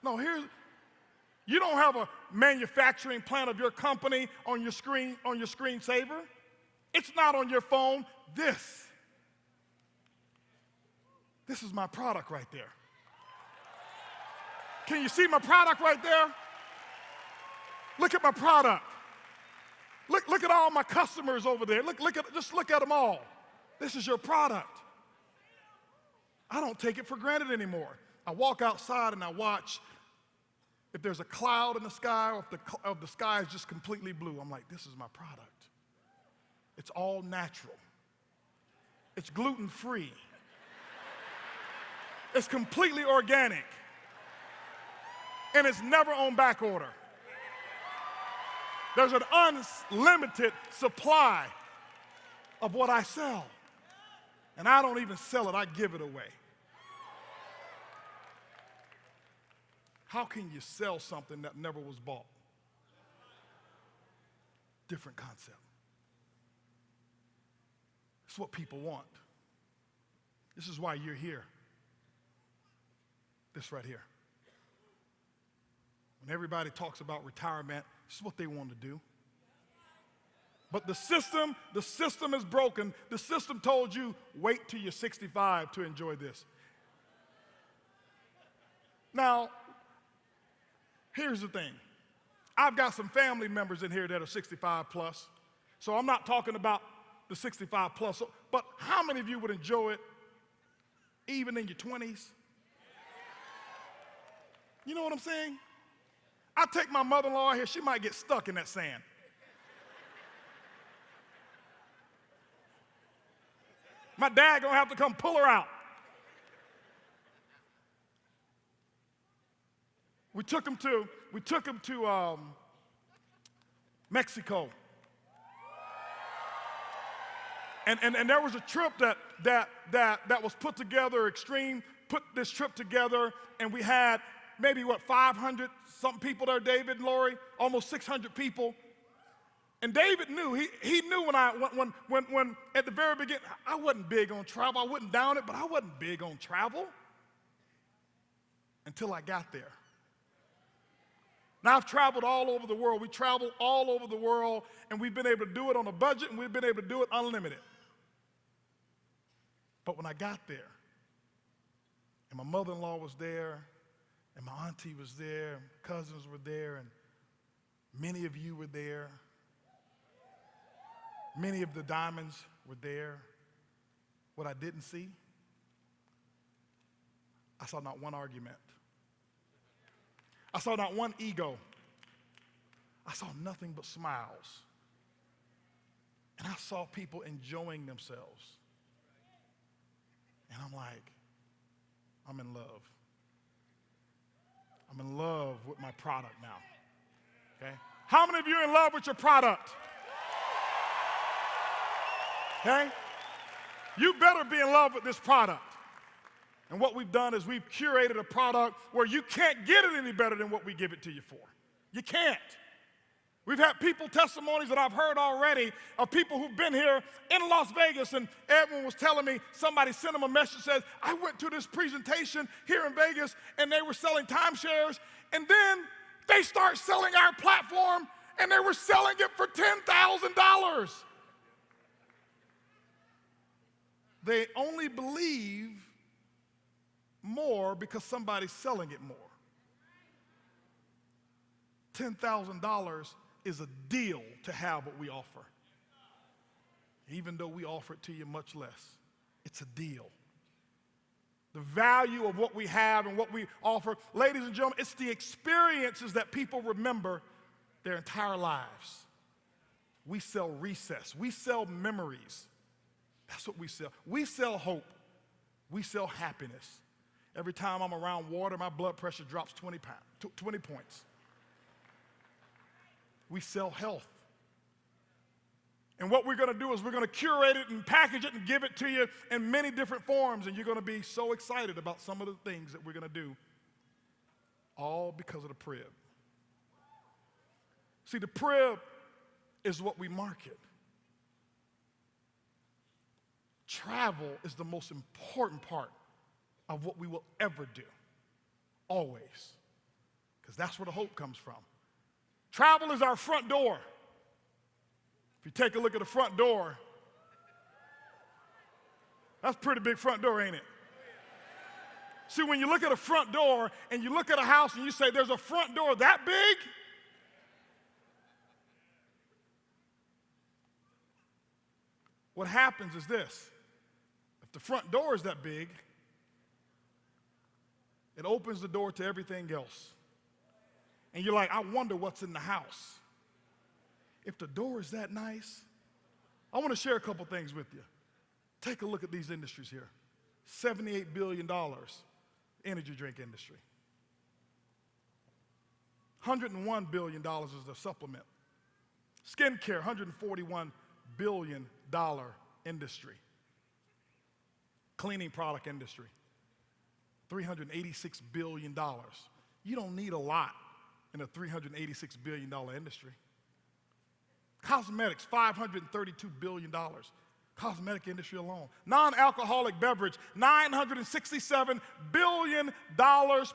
No, you don't have a manufacturing plant of your company on your screensaver. It's not on your phone. This is my product right there. Can you see my product right there? Look at my product. Look at all my customers over there. Just look at them all. This is your product. I don't take it for granted anymore. I walk outside and I watch if there's a cloud in the sky or if the sky is just completely blue. I'm like, this is my product. It's all natural. It's gluten-free. It's completely organic. and it's never on back order. There's an unlimited supply of what I sell. And I don't even sell it, I give it away. How can you sell something that never was bought? Different concept. It's what people want. This is why you're here. This right here. When everybody talks about retirement, this is what they want to do. But the system is broken. The system told you, wait till you're 65 to enjoy this. Now, here's the thing. I've got some family members in here that are 65 plus. So I'm not talking about the 65 plus. But how many of you would enjoy it even in your 20s? You know what I'm saying? I take my mother-in-law here, she might get stuck in that sand. My dad gonna have to come pull her out. We took him to Mexico. And there was a trip that was put together, Extreme put this trip together, and we had maybe 500 something people there, David and Lori, almost 600 people. And David knew, he knew when at the very beginning, I wasn't big on travel. I wasn't down it, but I wasn't big on travel until I got there. Now I've traveled all over the world. We traveled all over the world, and we've been able to do it on a budget, and we've been able to do it unlimited. But when I got there, and my mother-in-law was there, and my auntie was there, and cousins were there, and many of you were there. Many of the diamonds were there. What I didn't see, I saw not one argument. I saw not one ego. I saw nothing but smiles. And I saw people enjoying themselves. And I'm like, I'm in love. I'm in love with my product now. Okay? How many of you are in love with your product? Okay? You better be in love with this product. And what we've done is we've curated a product where you can't get it any better than what we give it to you for. You can't. We've had people testimonies that I've heard already of people who've been here in Las Vegas, and Edwin was telling me, somebody sent him a message that says, I went to this presentation here in Vegas and they were selling timeshares, and then they start selling our platform and they were selling it for $10,000. They only believe more because somebody's selling it more. $10,000 is a deal to have what we offer. Even though we offer it to you much less, it's a deal. The value of what we have and what we offer, ladies and gentlemen, it's the experiences that people remember their entire lives. We sell recess. We sell memories. That's what we sell. We sell hope. We sell happiness. Every time I'm around water, my blood pressure drops 20 points. We sell health. And what we're going to do is we're going to curate it and package it and give it to you in many different forms, and you're going to be so excited about some of the things that we're going to do, all because of the Prib. See, the Prib is what we market. Travel is the most important part of what we will ever do, always, because that's where the hope comes from. Travel is our front door. If you take a look at the front door, that's a pretty big front door, ain't it? See, when you look at a front door and you look at a house and you say, there's a front door that big? What happens is this. If the front door is that big, it opens the door to everything else. And you're like, I wonder what's in the house. If the door is that nice, I want to share a couple things with you. Take a look at these industries here. $78 billion, energy drink industry. $101 billion is the supplement. Skincare, $141 billion industry. Cleaning product industry, $386 billion. You don't need a lot in a $386 billion industry. Cosmetics, $532 billion. Cosmetic industry alone. Non-alcoholic beverage, $967 billion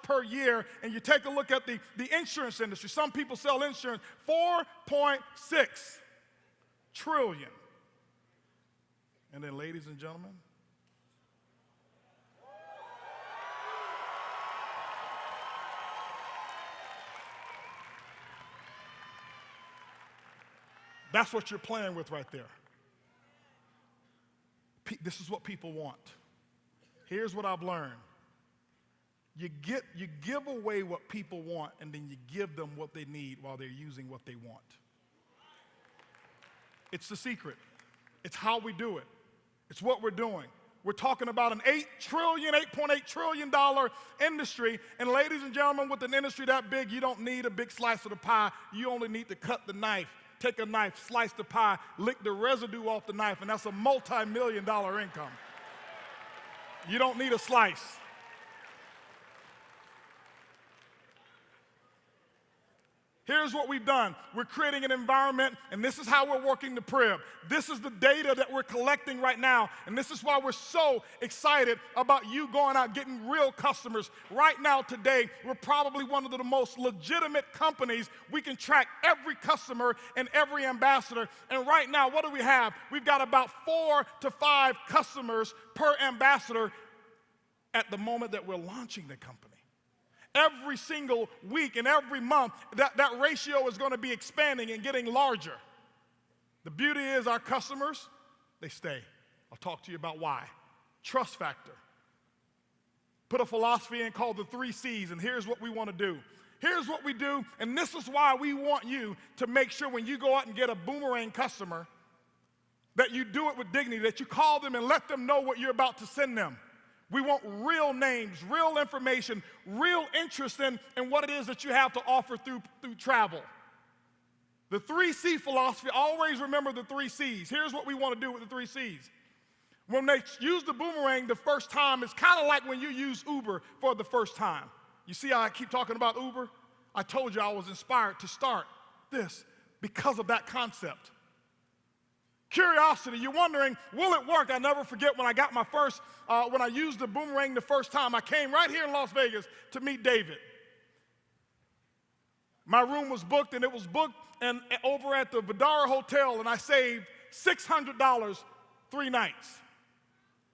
per year. And you take a look at the insurance industry. Some people sell insurance, $4.6 trillion. And then, ladies and gentlemen, that's what you're playing with right there. This is what people want. Here's what I've learned. You give away what people want, and then you give them what they need while they're using what they want. It's the secret. It's how we do it. It's what we're doing. We're talking about an $8.8 trillion industry. And ladies and gentlemen, with an industry that big, you don't need a big slice of the pie. You only need to cut the knife. Take a knife, slice the pie, lick the residue off the knife, and that's a multi-million-dollar income. You don't need a slice. Here's what we've done. We're creating an environment, and this is how we're working the Prib. This is the data that we're collecting right now, and this is why we're so excited about you going out getting real customers. Right now, today, we're probably one of the most legitimate companies. We can track every customer and every ambassador, and right now, what do we have? We've got about 4 to 5 customers per ambassador at the moment that we're launching the company. Every single week and every month, that ratio is going to be expanding and getting larger. The beauty is our customers, they stay. I'll talk to you about why. Trust factor. Put a philosophy in called the 3 C's, and here's what we want to do. Here's what we do, and this is why we want you to make sure when you go out and get a Boomerang customer that you do it with dignity, that you call them and let them know what you're about to send them. We want real names, real information, real interest in what it is that you have to offer through travel. The 3C philosophy, always remember the 3 C's. Here's what we want to do with the 3 C's. When they use the Boomerang the first time, it's kind of like when you use Uber for the first time. You see how I keep talking about Uber? I told you I was inspired to start this because of that concept. Curiosity, you're wondering, will it work? I never forget when I got my first, when I used the Boomerang the first time, I came right here in Las Vegas to meet David. My room was booked, and it was booked and over at the Vidara Hotel, and I saved $600 3 nights.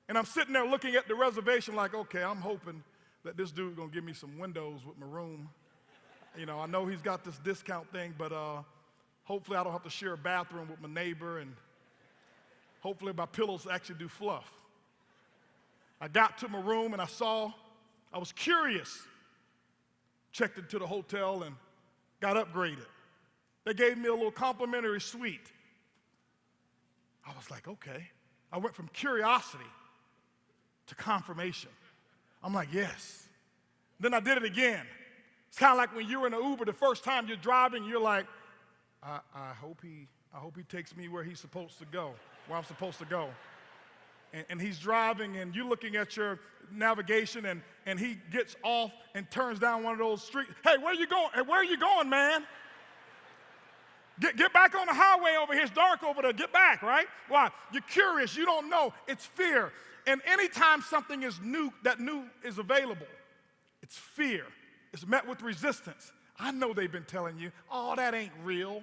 And I'm sitting there looking at the reservation like, okay, I'm hoping that this dude's gonna give me some windows with my room. You know, I know he's got this discount thing, but hopefully I don't have to share a bathroom with my neighbor, and hopefully my pillows actually do fluff. I got to my room and I was curious. Checked into the hotel and got upgraded. They gave me a little complimentary suite. I was like, okay. I went from curiosity to confirmation. I'm like, yes. Then I did it again. It's kind of like when you're in an Uber the first time you're driving, you're like, I hope he takes me where he's supposed to go. Where I'm supposed to go. And he's driving, and you're looking at your navigation, and he gets off and turns down one of those streets. Hey, where are you going? Hey, where are you going, man? Get back on the highway over here. It's dark over there. Get back, right? Why? You're curious. You don't know. It's fear. And anytime something is new, that new is available, it's fear. It's met with resistance. I know they've been telling you, oh, that ain't real.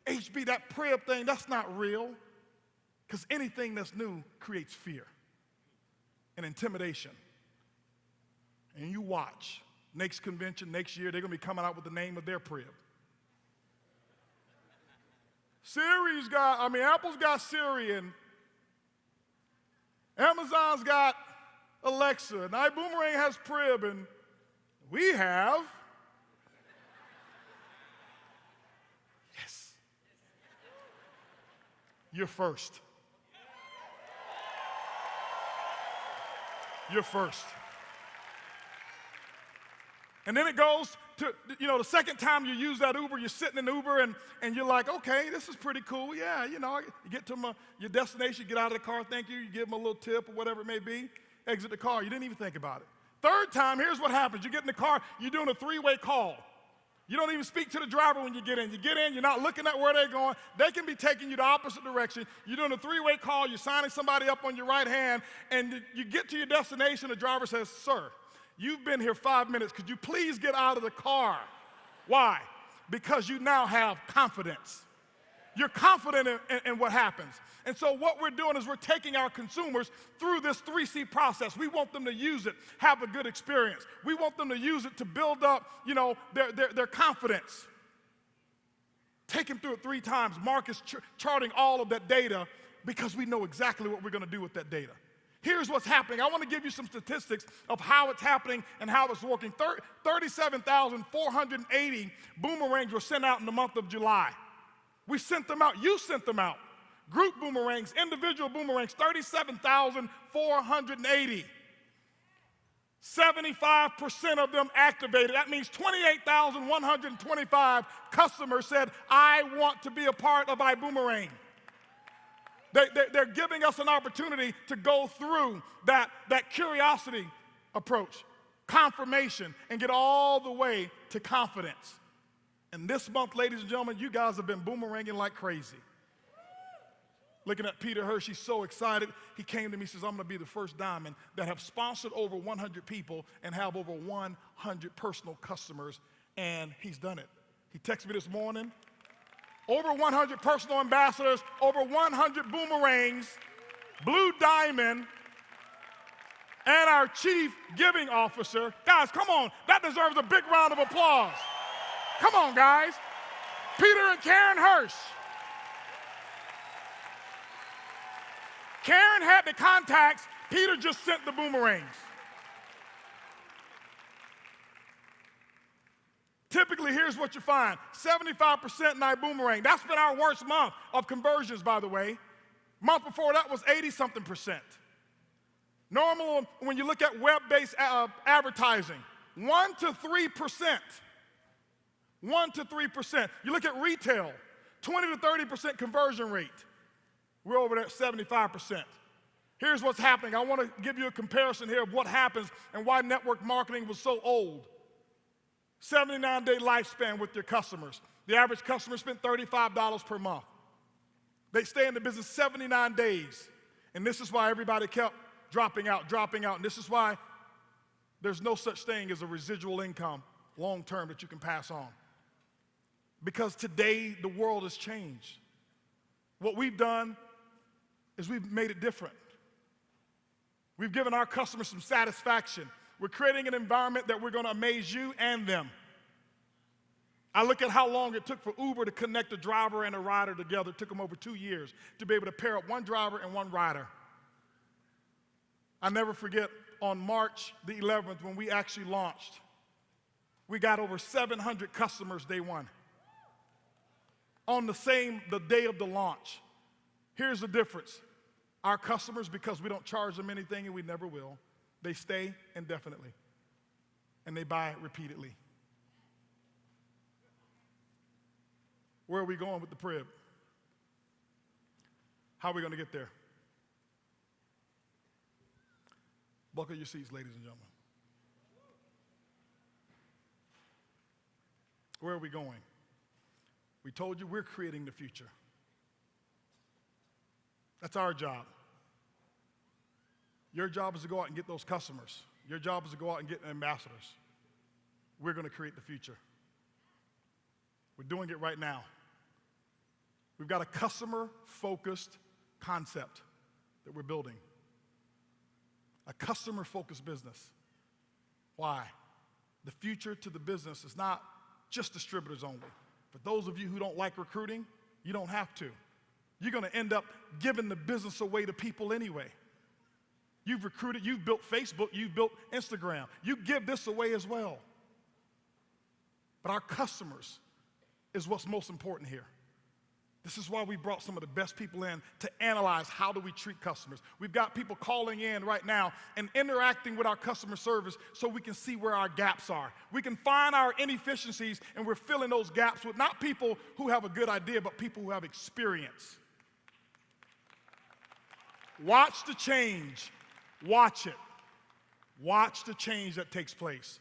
HB, that Prib thing, that's not real. Because anything that's new creates fear and intimidation. And you watch. Next convention, next year, they're going to be coming out with the name of their Prib. Apple's got Siri, and Amazon's got Alexa, and iBuumerang has Prib, and we have... Yes. You're first. You're first. And then it goes to, the second time you use that Uber, you're sitting in Uber and you're like, okay, this is pretty cool. Yeah, you get to your destination, you get out of the car, thank you, you give them a little tip or whatever it may be, exit the car. You didn't even think about it. Third time, here's what happens. You get in the car, you're doing a three-way call. You don't even speak to the driver when you get in. You get in, you're not looking at where they're going. They can be taking you the opposite direction. You're doing a three-way call, you're signing somebody up on your right hand, and you get to your destination, the driver says, sir, you've been here 5 minutes. Could you please get out of the car? Why? Because you now have confidence. You're confident in what happens. And so what we're doing is we're taking our consumers through this 3C process. We want them to use it, have a good experience. We want them to use it to build up, their confidence. Take them through it 3 times. Mark is charting all of that data because we know exactly what we're going to do with that data. Here's what's happening. I want to give you some statistics of how it's happening and how it's working. 37,480 boomerangs were sent out in the month of July. We sent them out. You sent them out. Group boomerangs, individual boomerangs, 37,480. 75% of them activated. That means 28,125 customers said, I want to be a part of iBuumerang. They're giving us an opportunity to go through that curiosity approach, confirmation, and get all the way to confidence. And this month, ladies and gentlemen, you guys have been boomeranging like crazy. Looking at Peter Hirsch, he's so excited. He came to me and says, I'm going to be the first diamond that have sponsored over 100 people and have over 100 personal customers, and he's done it. He texted me this morning. Over 100 personal ambassadors, over 100 boomerangs, Blue Diamond, and our chief giving officer. Guys, come on. That deserves a big round of applause. Come on, guys. Peter and Karen Hirsch. Karen had the contacts. Peter just sent the boomerangs. Typically, here's what you find. 75% in iBuumerang. That's been our worst month of conversions, by the way. Month before that was 80-something%. Normal, when you look at web-based advertising, 1 to 3%. 1 to 3%. You look at retail, 20 to 30% conversion rate. We're over there at 75%. Here's what's happening. I want to give you a comparison here of what happens and why network marketing was so old. 79-day lifespan with your customers. The average customer spent $35 per month. They stay in the business 79 days. And this is why everybody kept dropping out. And this is why there's no such thing as a residual income long-term that you can pass on. Because today, the world has changed. What we've done is we've made it different. We've given our customers some satisfaction. We're creating an environment that we're going to amaze you and them. I look at how long it took for Uber to connect a driver and a rider together. It took them over 2 years to be able to pair up one driver and one rider. I never forget on March the 11th when we actually launched, we got over 700 customers day one. On the day of the launch. Here's the difference. Our customers, because we don't charge them anything and we never will, they stay indefinitely and they buy repeatedly. Where are we going with the crib? How are we going to get there? Buckle your seats, ladies and gentlemen. Where are we going? We told you we're creating the future. That's our job. Your job is to go out and get those customers. Your job is to go out and get ambassadors. We're going to create the future. We're doing it right now. We've got a customer-focused concept that we're building. A customer-focused business. Why? The future to the business is not just distributors only. For those of you who don't like recruiting, you don't have to. You're going to end up giving the business away to people anyway. You've recruited, you've built Facebook, you've built Instagram. You give this away as well. But our customers is what's most important here. This is why we brought some of the best people in to analyze how do we treat customers. We've got people calling in right now and interacting with our customer service so we can see where our gaps are. We can find our inefficiencies, and we're filling those gaps with not people who have a good idea, but people who have experience. Watch the change. Watch it. Watch the change that takes place.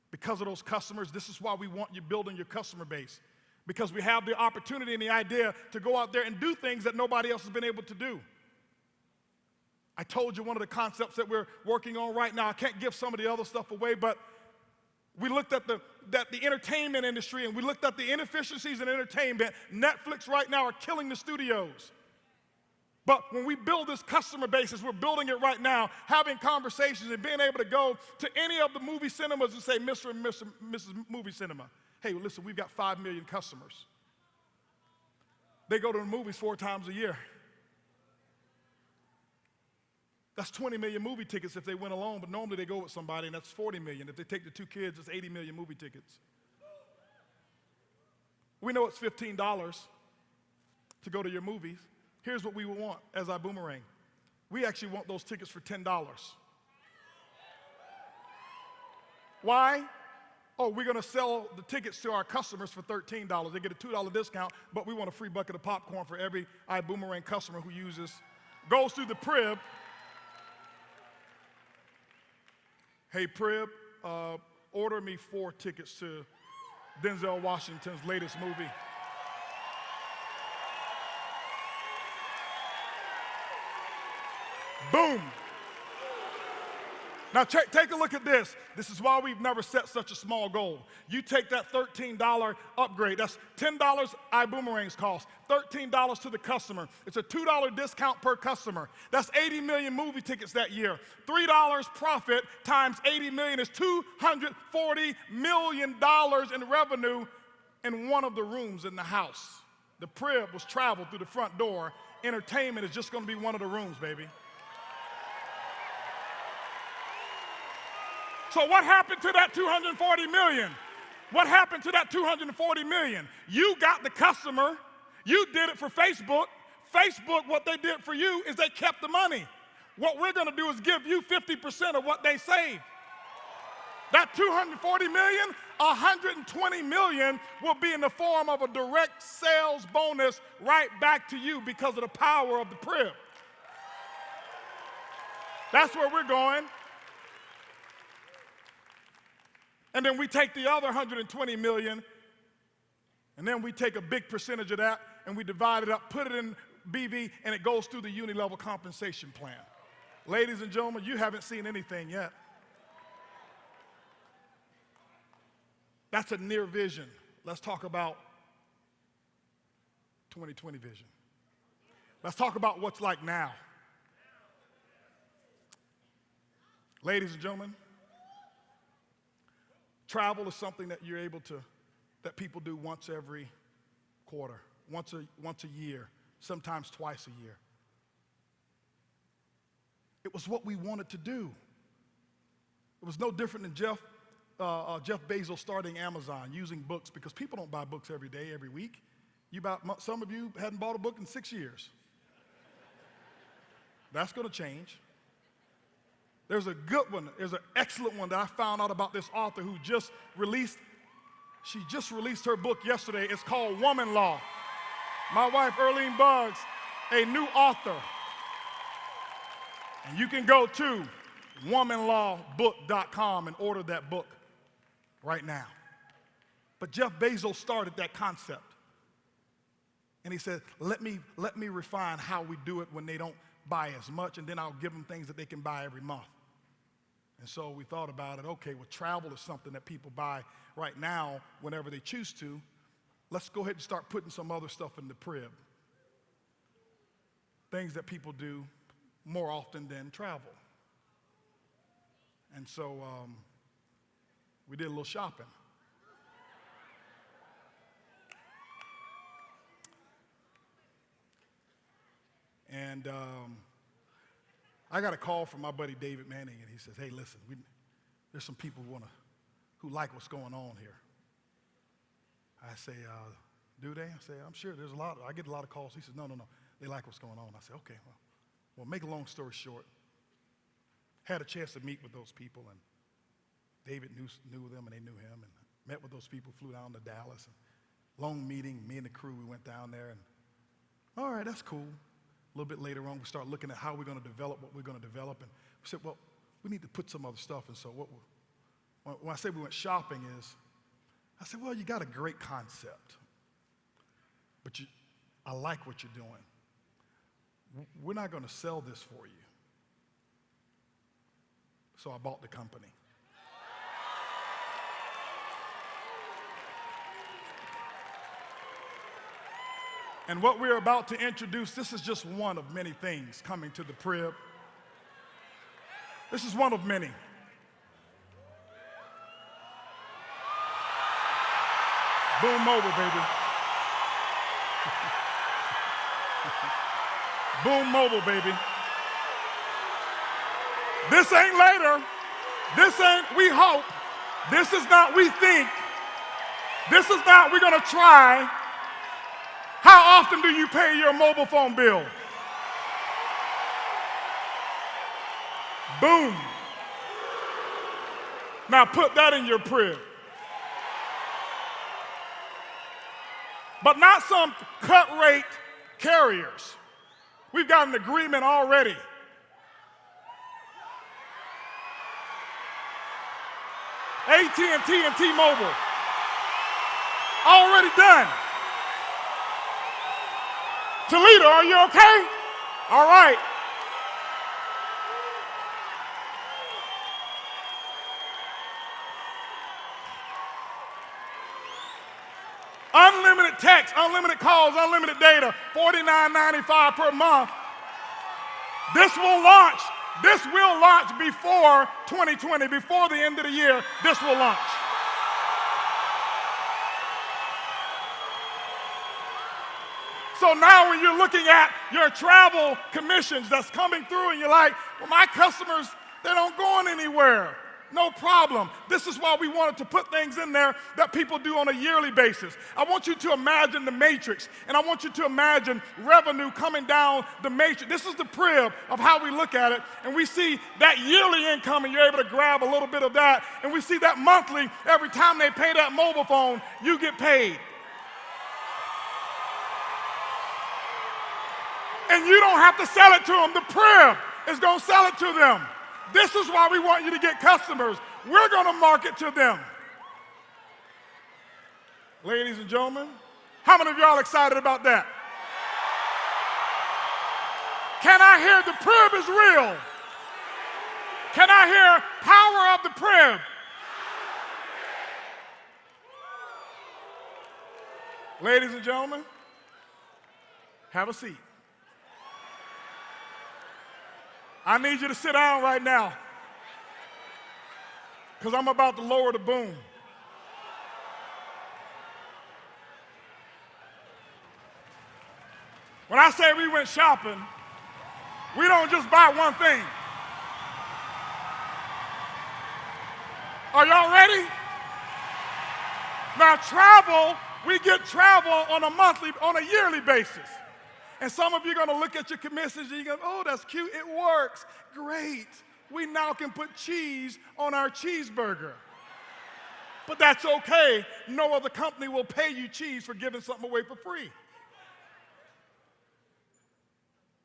Because of those customers, this is why we want you building your customer base. Because we have the opportunity and the idea to go out there and do things that nobody else has been able to do. I told you one of the concepts that we're working on right now. I can't give some of the other stuff away, but we looked at the entertainment industry, and we looked at the inefficiencies in entertainment. Netflix right now are killing the studios. But when we build this customer base, as we're building it right now, having conversations and being able to go to any of the movie cinemas and say, Mr. and Mrs. Movie Cinema, hey, listen, we've got 5 million customers. They go to the movies 4 times a year. That's 20 million movie tickets if they went alone, but normally they go with somebody, and that's 40 million. If they take the 2 kids, it's 80 million movie tickets. We know it's $15 to go to your movies. Here's what we want as iBuumerang. We actually want those tickets for $10. Why? Oh, we're going to sell the tickets to our customers for $13. They get a $2 discount, but we want a free bucket of popcorn for every iBuumerang customer who goes through the Prib. Hey, Prib, order me 4 tickets to Denzel Washington's latest movie. Boom. Now take a look at this. This is why we've never set such a small goal. You take that $13 upgrade. That's $10 iBoomerang's cost, $13 to the customer. It's a $2 discount per customer. That's 80 million movie tickets that year. $3 profit times 80 million is $240 million in revenue in one of the rooms in the house. The Prib was traveled through the front door. Entertainment is just going to be one of the rooms, baby. So what happened to that $240 million? What happened to that $240 million? You got the customer. You did it for Facebook. Facebook, what they did for you is they kept the money. What we're going to do is give you 50% of what they saved. That $240 million, $120 million will be in the form of a direct sales bonus right back to you because of the power of the Prib. That's where we're going. And then we take the other $120 million, and then we take a big percentage of that, and we divide it up, put it in BV, and it goes through the uni-level compensation plan. Ladies and gentlemen, you haven't seen anything yet. That's a near vision. Let's talk about 2020 vision. Let's talk about what's like now. Ladies and gentlemen, travel is something that that people do once every quarter, once a year, sometimes twice a year. It was what we wanted to do. It was no different than Jeff Bezos starting Amazon, using books, because people don't buy books every day, every week. Some of you hadn't bought a book in 6 years. That's going to change. There's a good one, there's an excellent one that I found out about this author who just released her book yesterday. It's called Woman Law. My wife, Holton Buggs, a new author. And you can go to womanlawbook.com and order that book right now. But Jeff Bezos started that concept. And he said, let me refine how we do it when they don't buy as much, and then I'll give them things that they can buy every month. And so we thought about it. Okay, well, travel is something that people buy right now whenever they choose to. Let's go ahead and start putting some other stuff in the Prib. Things that people do more often than travel. And so we did a little shopping. And I got a call from my buddy David Manning, and he says, hey, listen, there's some people who like what's going on here. I say, Do they? I said, I'm sure there's a lot. I get a lot of calls. He said, no. They like what's going on. I said, okay, well, make a long story short, had a chance to meet with those people, and David knew them, and they knew him, and met with those people, flew down to Dallas. And long meeting, me and the crew, we went down there, and all right, that's cool. A little bit later on, we start looking at how we're going to develop what we're going to develop, and we said, well, we need to put some other stuff. And so when I say we went shopping is, I said, well, you got a great concept, but I like what you're doing. We're not going to sell this for you. So I bought the company. And what we're about to introduce, this is just one of many things coming to the Prib. This is one of many. Buum mobile, baby. Buum mobile, baby. This ain't later. This ain't we hope. This is not we think. This is not we're gonna try. How often do you pay your mobile phone bill? Boom. Now put that in your Prib. But not some cut rate carriers. We've got an agreement already. AT&T and T-Mobile. Already done. Toledo, are you okay? All right. Unlimited text, unlimited calls, unlimited data, $49.95 per month. This will launch before 2020, before the end of the year, this will launch. So now when you're looking at your travel commissions that's coming through and you're like, well, my customers, they don't going anywhere. No problem. This is why we wanted to put things in there that people do on a yearly basis. I want you to imagine the matrix, and I want you to imagine revenue coming down the matrix. This is the Prib of how we look at it, and we see that yearly income, and you're able to grab a little bit of that, and we see that monthly, every time they pay that mobile phone, you get paid. And you don't have to sell it to them. The Prib is going to sell it to them. This is why we want you to get customers. We're going to market to them. Ladies and gentlemen, how many of y'all excited about that? Can I hear the Prib is real? Can I hear power of the Prib? Ladies and gentlemen, have a seat. I need you to sit down right now because I'm about to lower the boom. When I say we went shopping, we don't just buy one thing. Are y'all ready? Now travel, we get travel on a yearly basis. And some of you are going to look at your commissions and you're going, oh, that's cute. It works. Great. We now can put cheese on our cheeseburger. But that's okay. No other company will pay you cheese for giving something away for free.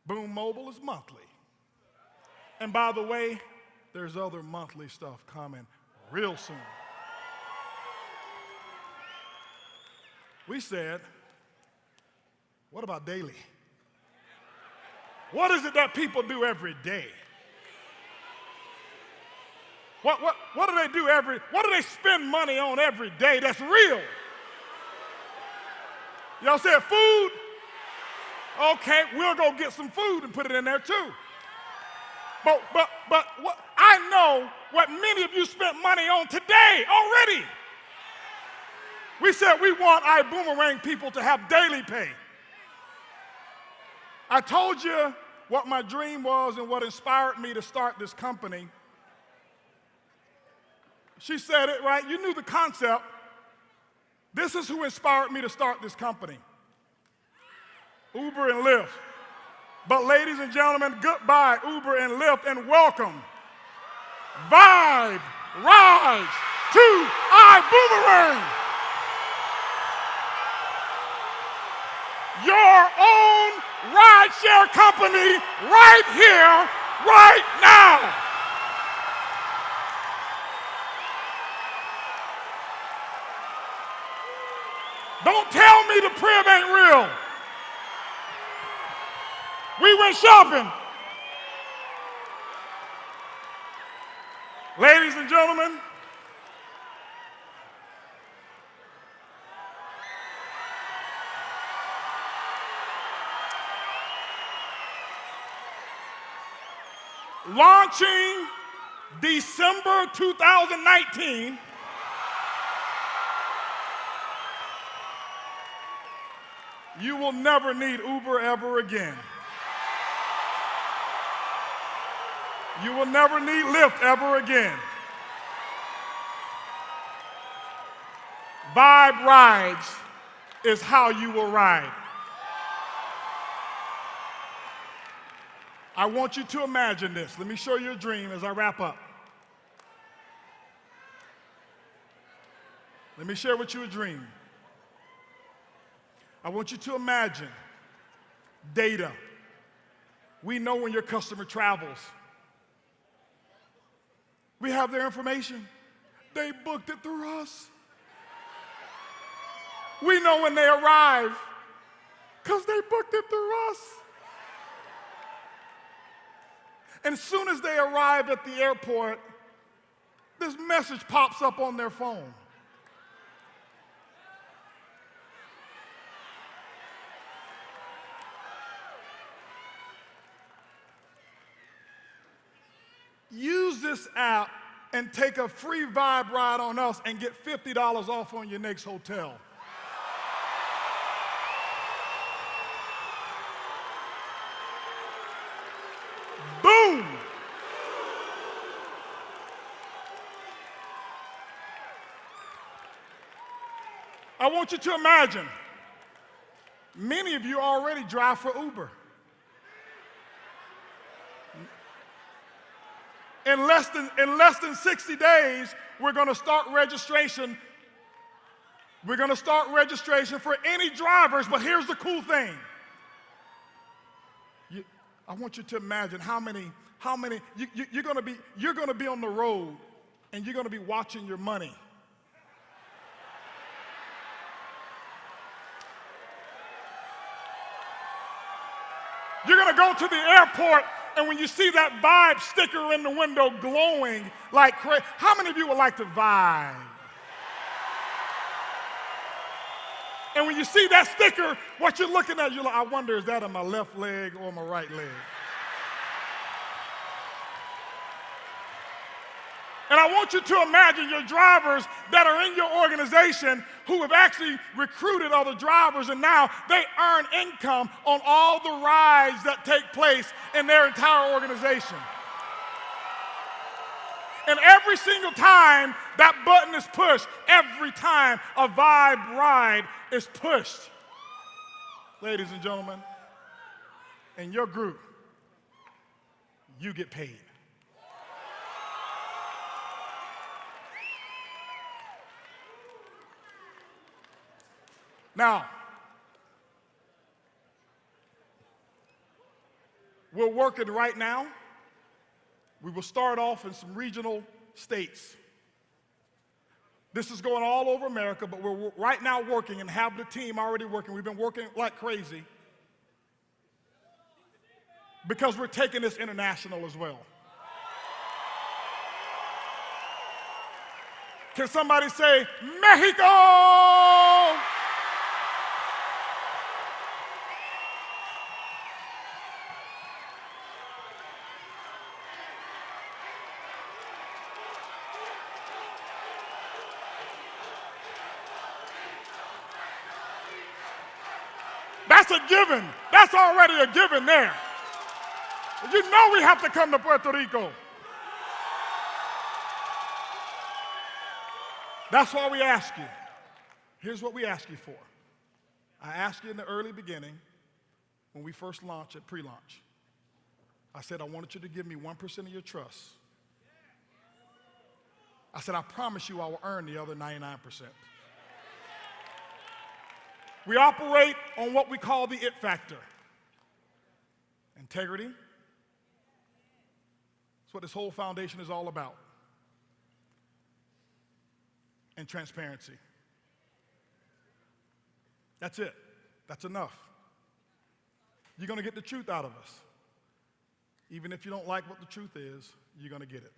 Buum Mobile is monthly. And by the way, there's other monthly stuff coming real soon. We said, what about daily? What is it that people do every day? What do they do what do they spend money on every day that's real? Y'all said food? Okay, we'll go get some food and put it in there too. But what, I know what many of you spent money on today already. We said we want iBuumerang people to have daily pay. I told you what my dream was and what inspired me to start this company. She said it right. You knew the concept. This is who inspired me to start this company, Uber and Lyft. But ladies and gentlemen, goodbye Uber and Lyft, and welcome Vibe Rise to iBuumerang. Your own rideshare company right here, right now. Don't tell me the crib ain't real. We went shopping. Ladies and gentlemen, launching December 2019, you will never need Uber ever again. You will never need Lyft ever again. Vibe Rides is how you will ride. I want you to imagine this. Let me show you a dream as I wrap up. Let me share with you a dream. I want you to imagine data. We know when your customer travels. We have their information. They booked it through us. We know when they arrive because they booked it through us. And as soon as they arrive at the airport, this message pops up on their phone. Use this app and take a free Vibe ride on us and get $50 off on your next hotel. Boom! I want you to imagine, many of you already drive for Uber. In less than 60 days, we're going to start registration. We're going to start registration for any drivers, but here's the cool thing. I want you to imagine how many you're going to be on the road and you're going to be watching your money. You're going to go to the airport, and when you see that Vibe sticker in the window glowing like crazy, how many of you would like to vibe? And when you see that sticker, what you're looking at, you're like, I wonder, is that on my left leg or my right leg? And I want you to imagine your drivers that are in your organization who have actually recruited other drivers, and now they earn income on all the rides that take place in their entire organization. And every single time that button is pushed, every time a Vibe ride is pushed, ladies and gentlemen, in your group, you get paid. Now, we're working right now. We will start off in some regional states. This is going all over America, but we're right now working and have the team already working. We've been working like crazy because we're taking this international as well. Can somebody say, Mexico? That's a given. That's already a given there. You know we have to come to Puerto Rico. That's why we ask you. Here's what we ask you for. I asked you in the early beginning, when we first launched at pre-launch, I said, I wanted you to give me 1% of your trust. I said, I promise you I will earn the other 99%. We operate on what we call the it factor. Integrity. That's what this whole foundation is all about. And transparency. That's it. That's enough. You're going to get the truth out of us. Even if you don't like what the truth is, you're going to get it.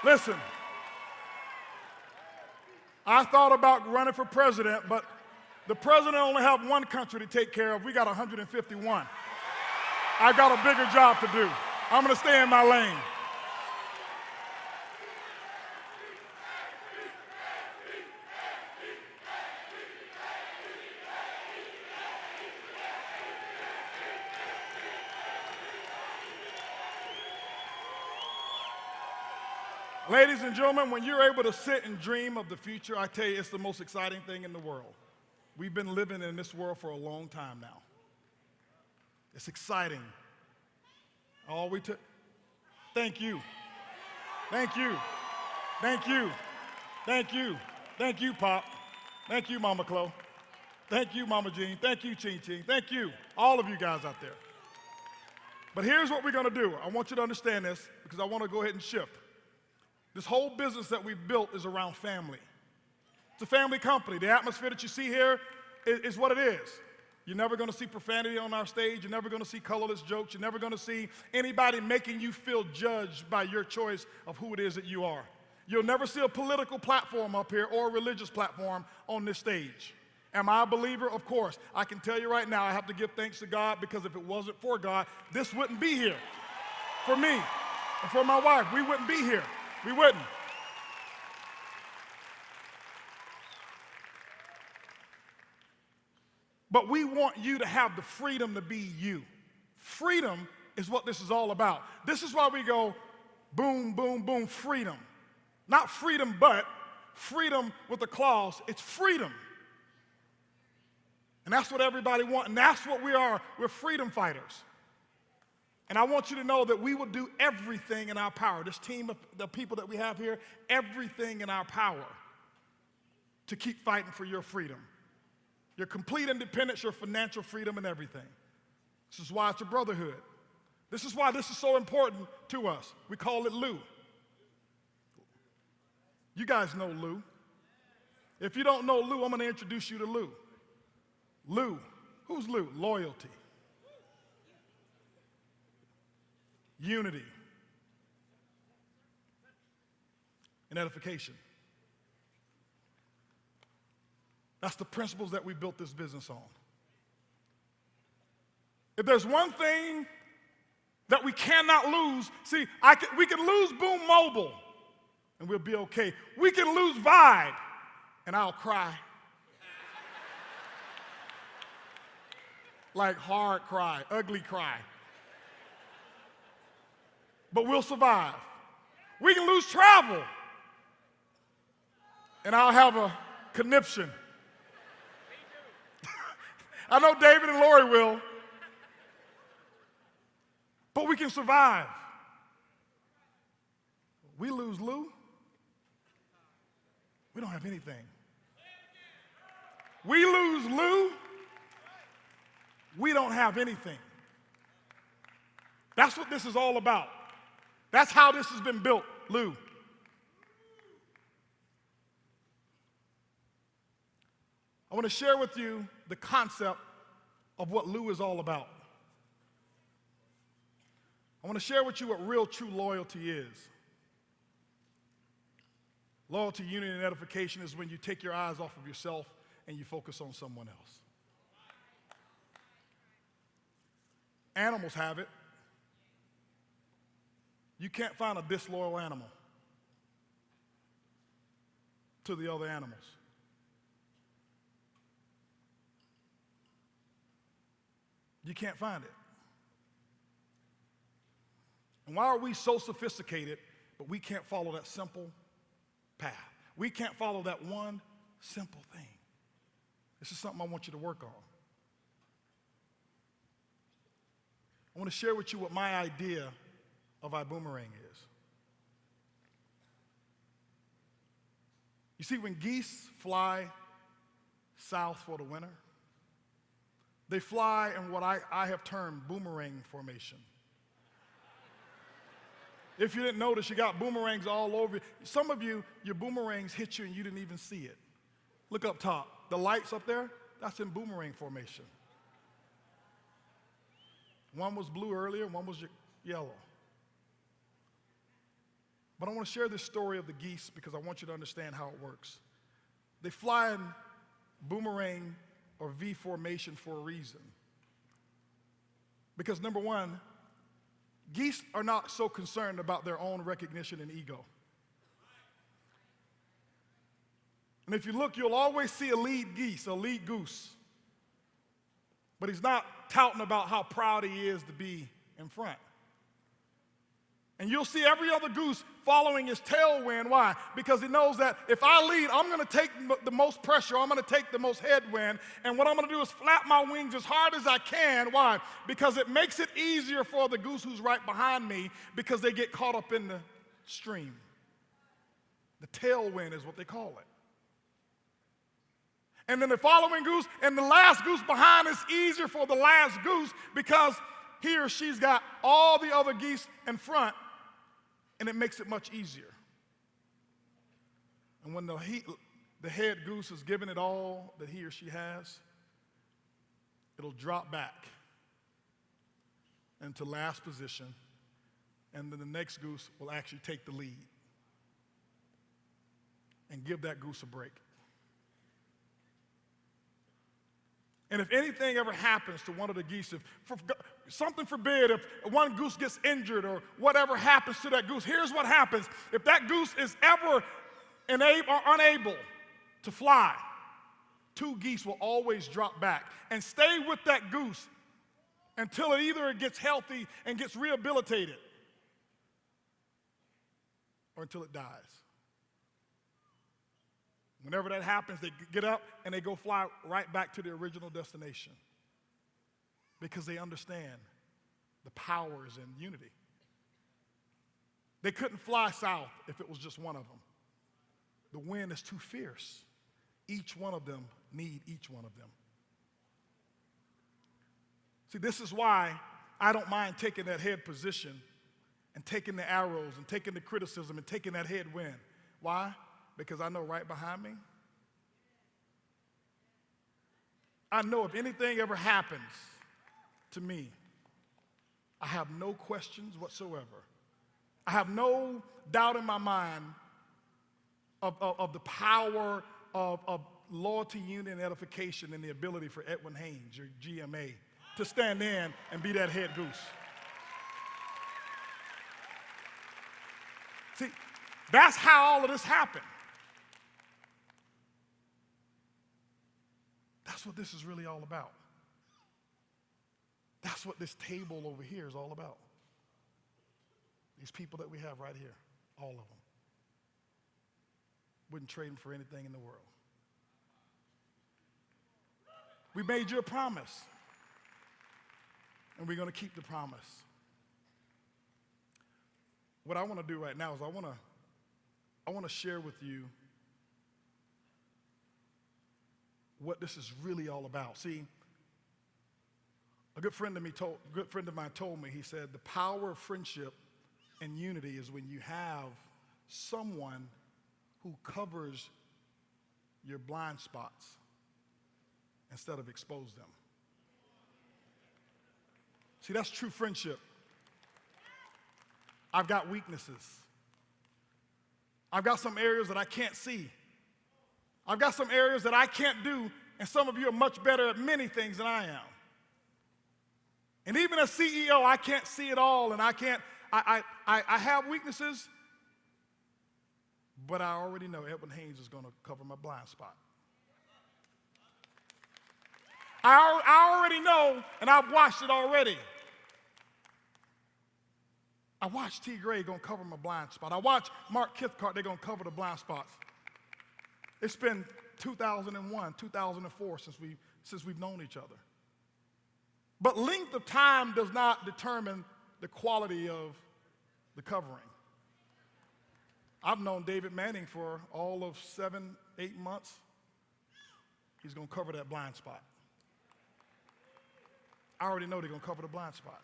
Listen, I thought about running for president, but the president only have one country to take care of. We got 151. I got a bigger job to do. I'm going to stay in my lane. Ladies and gentlemen, when you're able to sit and dream of the future, I tell you, it's the most exciting thing in the world. We've been living in this world for a long time now. It's exciting. All we took. Thank you. Thank you. Thank you. Thank you. Thank you, Pop. Thank you, Mama Chloe. Thank you, Mama Jean. Thank you, Ching Ching. Thank you, all of you guys out there. But here's what we're going to do. I want you to understand this because I want to go ahead and shift. This whole business that we've built is around family. It's a family company. The atmosphere that you see here is what it is. You're never going to see profanity on our stage. You're never going to see colorless jokes. You're never going to see anybody making you feel judged by your choice of who it is that you are. You'll never see a political platform up here or a religious platform on this stage. Am I a believer? Of course. I can tell you right now, I have to give thanks to God because if it wasn't for God, this wouldn't be here. For me and for my wife, we wouldn't be here. We wouldn't. But we want you to have the freedom to be you. Freedom is what this is all about. This is why we go boom, boom, boom, freedom. Not freedom, but freedom with a clause. It's freedom. And that's what everybody wants, and that's what we are. We're freedom fighters. And I want you to know that we will do everything in our power, this team of the people that we have here, everything in our power to keep fighting for your freedom. Your complete independence, your financial freedom, and everything. This is why it's a brotherhood. This is why this is so important to us. We call it Lou. You guys know Lou. If you don't know Lou, I'm going to introduce you to Lou. Lou. Who's Lou? Loyalty. Unity. And edification. That's the principles that we built this business on. If there's one thing that we cannot lose, see, we can lose Buum Mobile, and we'll be okay. We can lose Vibe, and I'll cry. Like hard cry, ugly cry. But we'll survive. We can lose travel, and I'll have a conniption. I know David and Lori will, but we can survive. We lose Lou, we don't have anything. We lose Lou, we don't have anything. That's what this is all about. That's how this has been built, Lou. I want to share with you the concept of what Lou is all about. I want to share with you what real true loyalty is. Loyalty, unity, and edification is when you take your eyes off of yourself and you focus on someone else. Animals have it. You can't find a disloyal animal to the other animals. You can't find it. And why are we so sophisticated, but we can't follow that simple path? We can't follow that one simple thing. This is something I want you to work on. I want to share with you what my idea of iBuumerang is. You see, when geese fly south for the winter, they fly in what I have termed boomerang formation. If you didn't notice, you got boomerangs all over. Some of you, your boomerangs hit you and you didn't even see it. Look up top. The lights up there, that's in boomerang formation. One was blue earlier, one was yellow. But I want to share this story of the geese because I want you to understand how it works. They fly in boomerang or V formation for a reason. Because number one, geese are not so concerned about their own recognition and ego. And if you look, you'll always see a lead goose. But he's not touting about how proud he is to be in front. And you'll see every other goose following his tailwind. Why? Because he knows that if I lead, I'm going to take the most pressure. I'm going to take the most headwind. And what I'm going to do is flap my wings as hard as I can. Why? Because it makes it easier for the goose who's right behind me because they get caught up in the stream. The tailwind is what they call it. And then the following goose and the last goose behind is easier for the last goose because he or she's got all the other geese in front, and it makes it much easier. And when the head goose is giving it all that he or she has, it'll drop back into last position, and then the next goose will actually take the lead and give that goose a break. And if anything ever happens to one of the geese, if something forbid, if one goose gets injured or whatever happens to that goose, here's what happens. If that goose is ever unable to fly, two geese will always drop back and stay with that goose until it either gets healthy and gets rehabilitated or until it dies. Whenever that happens, they get up and they go fly right back to the original destination because they understand the powers in unity. They couldn't fly south if it was just one of them. The wind is too fierce. Each one of them need each one of them. See, this is why I don't mind taking that head position and taking the arrows and taking the criticism and taking that headwind. Why? Because I know right behind me, I know if anything ever happens to me, I have no questions whatsoever. I have no doubt in my mind of the power of loyalty, unity, and edification and the ability for Edwin Haynes, your GMA, to stand in and be that head goose. See, that's how all of this happened. That's what this is really all about. That's what this table over here is all about. These people that we have right here, all of them. Wouldn't trade them for anything in the world. We made you a promise, and we're going to keep the promise. What I want to do right now is I want to share with you what this is really all about. See, a good friend of mine told me, he said, the power of friendship and unity is when you have someone who covers your blind spots instead of expose them. See, that's true friendship. I've got weaknesses. I've got some areas that I can't see. I've got some areas that I can't do, and some of you are much better at many things than I am. And even as CEO, I can't see it all, and I have weaknesses, but I already know Edwin Haynes is going to cover my blind spot. I already know, and I've watched it already. I watched T. Gray gonna cover my blind spot. I watched Mark Kithcart, they're gonna cover the blind spots. It's been 2001, 2004 since we've known each other. But length of time does not determine the quality of the covering. I've known David Manning for all of 7, 8 months. He's gonna cover that blind spot. I already know they're gonna cover the blind spot.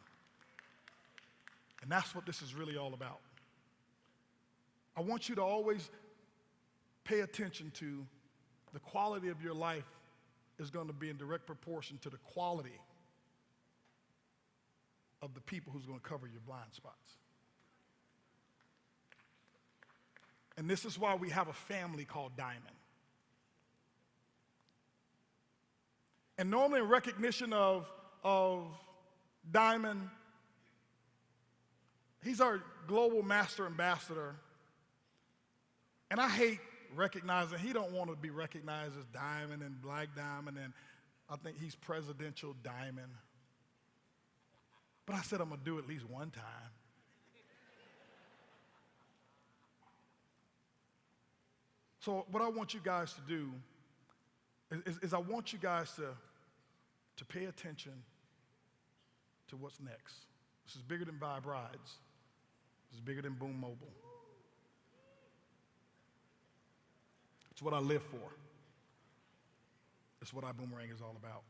And that's what this is really all about. I want you to always pay attention to the quality of your life is going to be in direct proportion to the quality of the people who's going to cover your blind spots. And this is why we have a family called Diamond. And normally in recognition of Diamond, he's our global master ambassador. And I hate recognizing, he don't want to be recognized as Diamond and Black Diamond, and I think he's Presidential Diamond. But I said I'm going to do it at least one time. So what I want you guys to do is I want you guys to pay attention to what's next. This is bigger than Vibe Rides. This is bigger than Buum Mobile. It's what I live for. It's what iBuumerang is all about.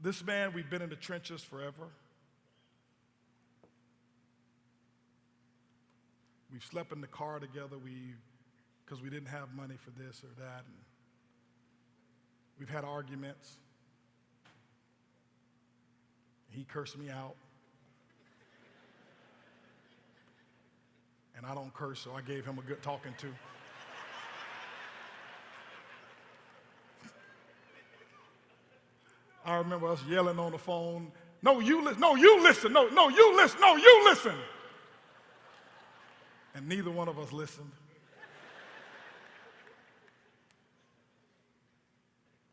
This man, we've been in the trenches forever. We've slept in the car together because we didn't have money for this or that. And we've had arguments. He cursed me out. And I don't curse, so I gave him a good talking to. I remember us yelling on the phone, no, you listen, no, you listen, no, you listen, no, you listen. And neither one of us listened.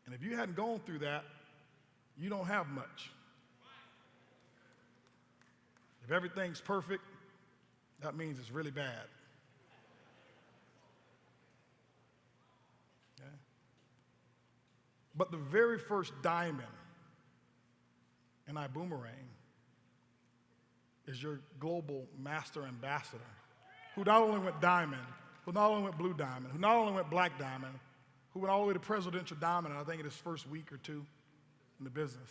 And if you hadn't gone through that, you don't have much. If everything's perfect, that means it's really bad. Okay? But the very first diamond in iBuumerang is your global master ambassador, who not only went diamond, who not only went blue diamond, who not only went black diamond, who went all the way to presidential diamond, I think in his first week or two in the business.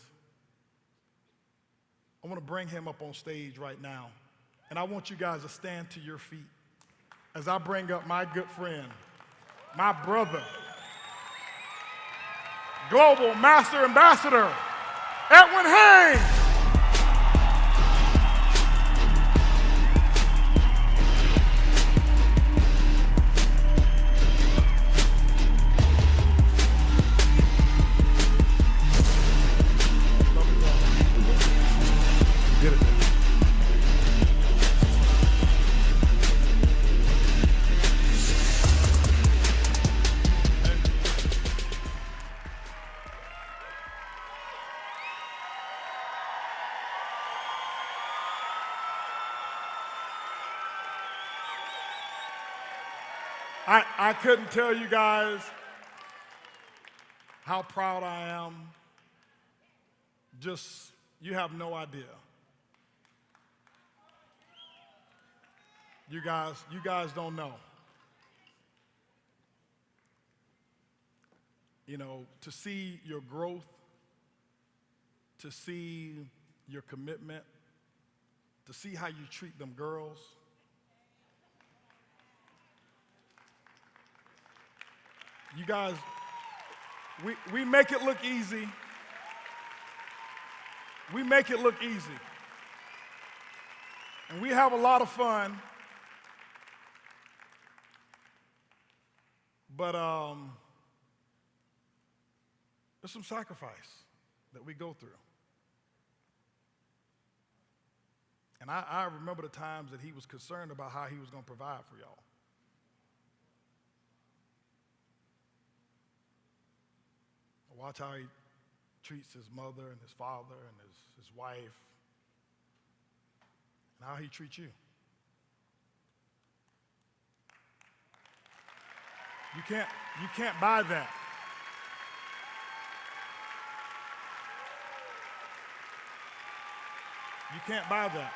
I want to bring him up on stage right now. And I want you guys to stand to your feet as I bring up my good friend, my brother, Global Master Ambassador, Edwin Haynes. I couldn't tell you guys how proud I am. Just, you have no idea. You guys don't know. You know, to see your growth, to see your commitment, to see how you treat them girls. You guys, we make it look easy. We make it look easy. And we have a lot of fun. But there's some sacrifice that we go through. And I remember the times that he was concerned about how he was going to provide for y'all. I watch how he treats his mother and his father and his wife, and how he treats you. You can't buy that. You can't buy that.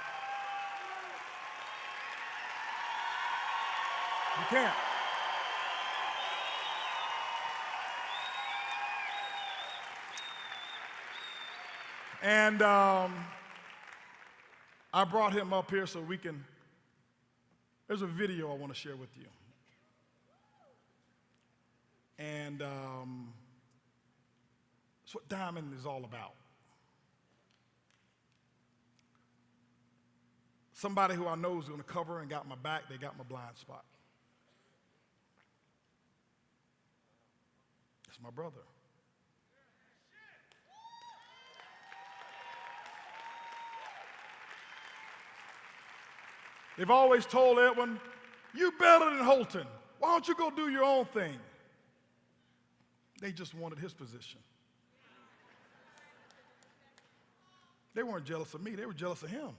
You can't. And I brought him up here so we can, there's a video I want to share with you. And it's what Diamond is all about. Somebody who I know is going to cover and got my back, they got my blind spot. It's my brother. They've always told Edwin, you better than Holton. Why don't you go do your own thing? They just wanted his position. They weren't jealous of me, they were jealous of him.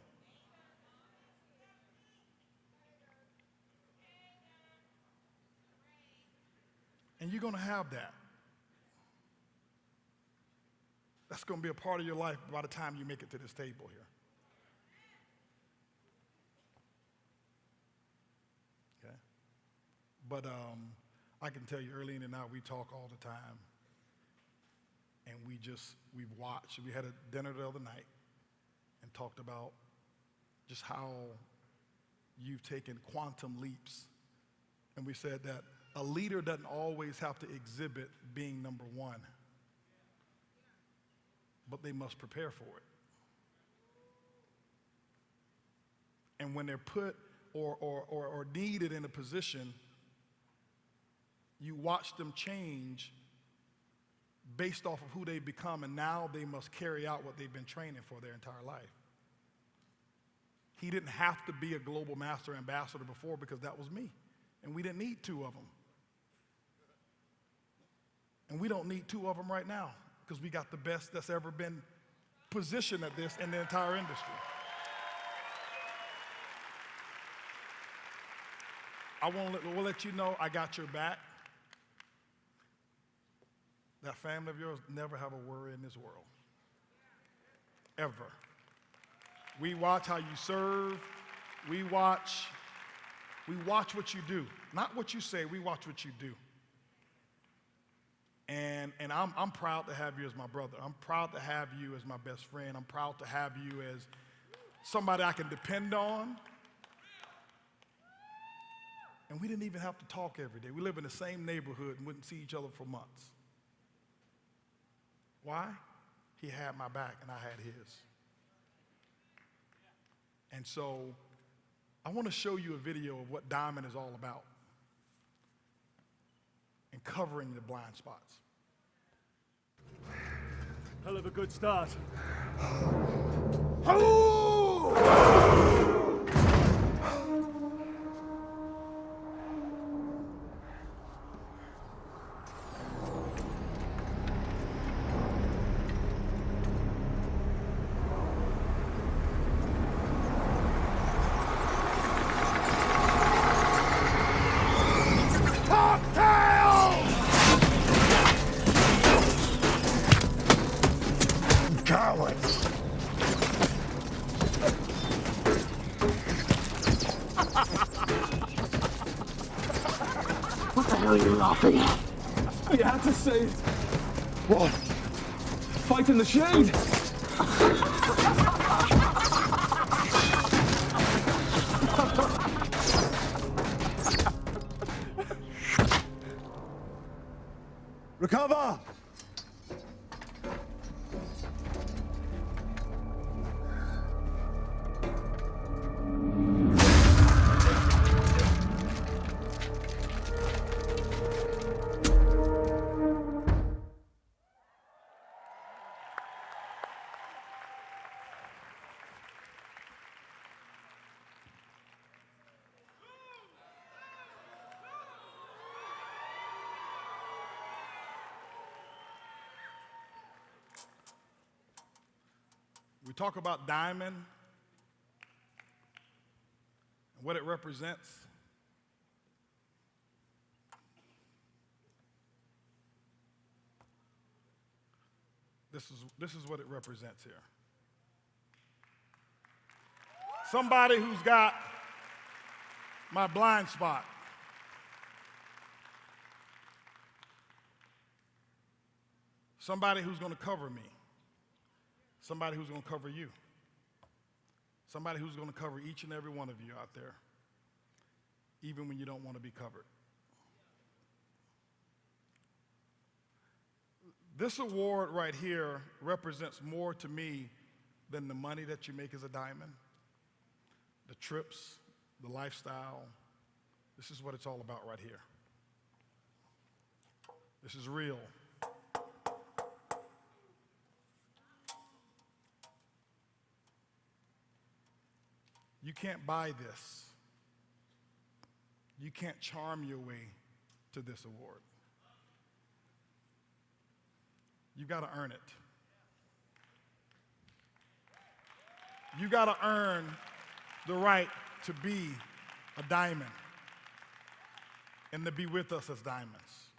And you're going to have that. That's going to be a part of your life by the time you make it to this table here. Okay? But I can tell you, early in the night, we talk all the time. And we've watched. We had a dinner the other night and talked about just how you've taken quantum leaps. And we said that a leader doesn't always have to exhibit being number one, but they must prepare for it. And when they're put or needed in a position, you watch them change based off of who they become, and now they must carry out what they've been training for their entire life. He didn't have to be a global master ambassador before because that was me, and we didn't need two of them. And we don't need two of them right now because we got the best that's ever been positioned at this in the entire industry. We'll let you know I got your back. That family of yours never have a worry in this world. Ever. We watch how you serve. We watch what you do. Not what you say, we watch what you do. And I'm proud to have you as my brother. I'm proud to have you as my best friend. I'm proud to have you as somebody I can depend on. And we didn't even have to talk every day. We live in the same neighborhood and wouldn't see each other for months. Why? He had my back and I had his. And so I want to show you a video of what Diamond is all about and covering the blind spots. Hell of a good start. Cowards! What the hell are you laughing at? You had to say it. What? Fight in the shade? Recover! we talk about diamond and what it represents, this is what it represents here. Somebody who's got my blind spot. Somebody who's going to cover me. Somebody who's going to cover you. Somebody who's going to cover each and every one of you out there, even when you don't want to be covered. This award right here represents more to me than the money that you make as a diamond, the trips, the lifestyle. This is what it's all about right here. This is real. You can't buy this. You can't charm your way to this award. You got to earn it. You got to earn the right to be a diamond and to be with us as diamonds.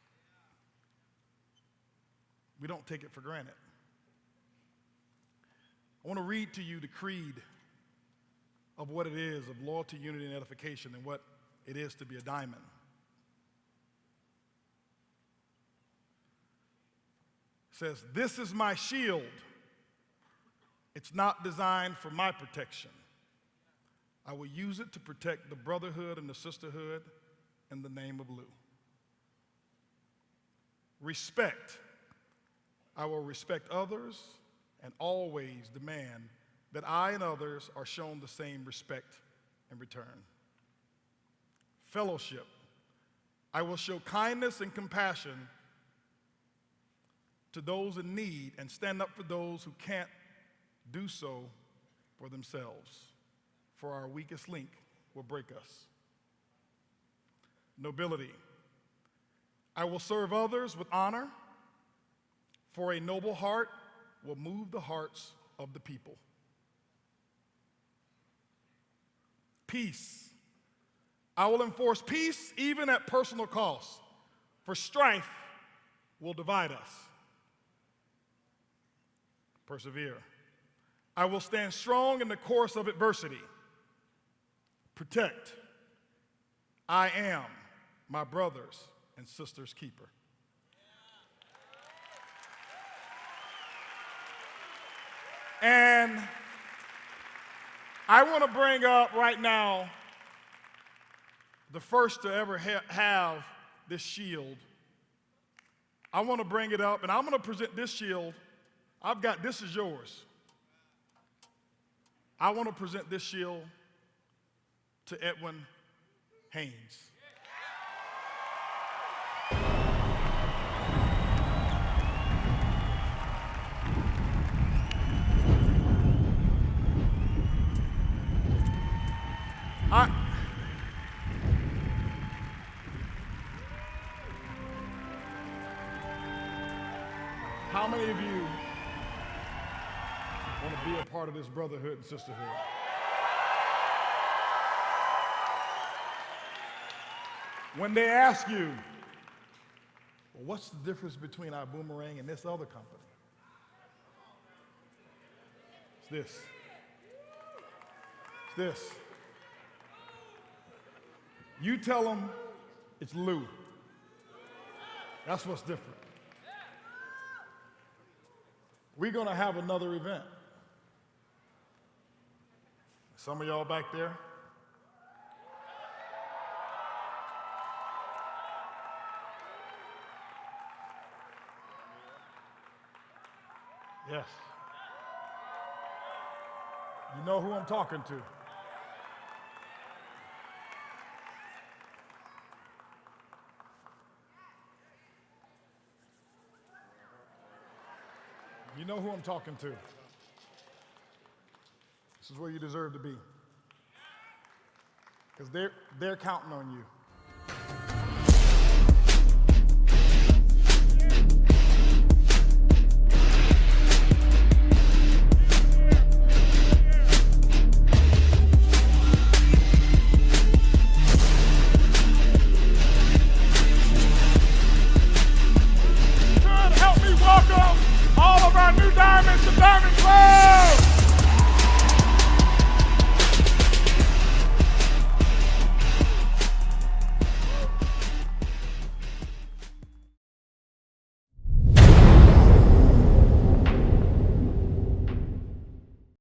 We don't take it for granted. I want to read to you the creed of what it is of loyalty, unity, and edification, and what it is to be a diamond. It says, "This is my shield. It's not designed for my protection. I will use it to protect the brotherhood and the sisterhood in the name of Lou. Respect. I will respect others and always demand that I and others are shown the same respect in return. Fellowship. I will show kindness and compassion to those in need and stand up for those who can't do so for themselves, for our weakest link will break us. Nobility. I will serve others with honor, for a noble heart will move the hearts of the people. Peace. I will enforce peace even at personal cost, for strife will divide us. Persevere. I will stand strong in the course of adversity. Protect. I am my brothers and sisters' keeper. And I want to bring up right now the first to ever have this shield. I want to bring it up, and I'm going to present this shield. I've got, this is yours. I want to present this shield to Edwin Haynes. How many of you want to be a part of this brotherhood and sisterhood? When they ask you, well, what's the difference between iBuumerang and this other company? It's this. It's this. You tell them it's Lou. That's what's different. We're going to have another event. Some of y'all back there. Yes. You know who I'm talking to. You know who I'm talking to. This is where you deserve to be. Because they're counting on you.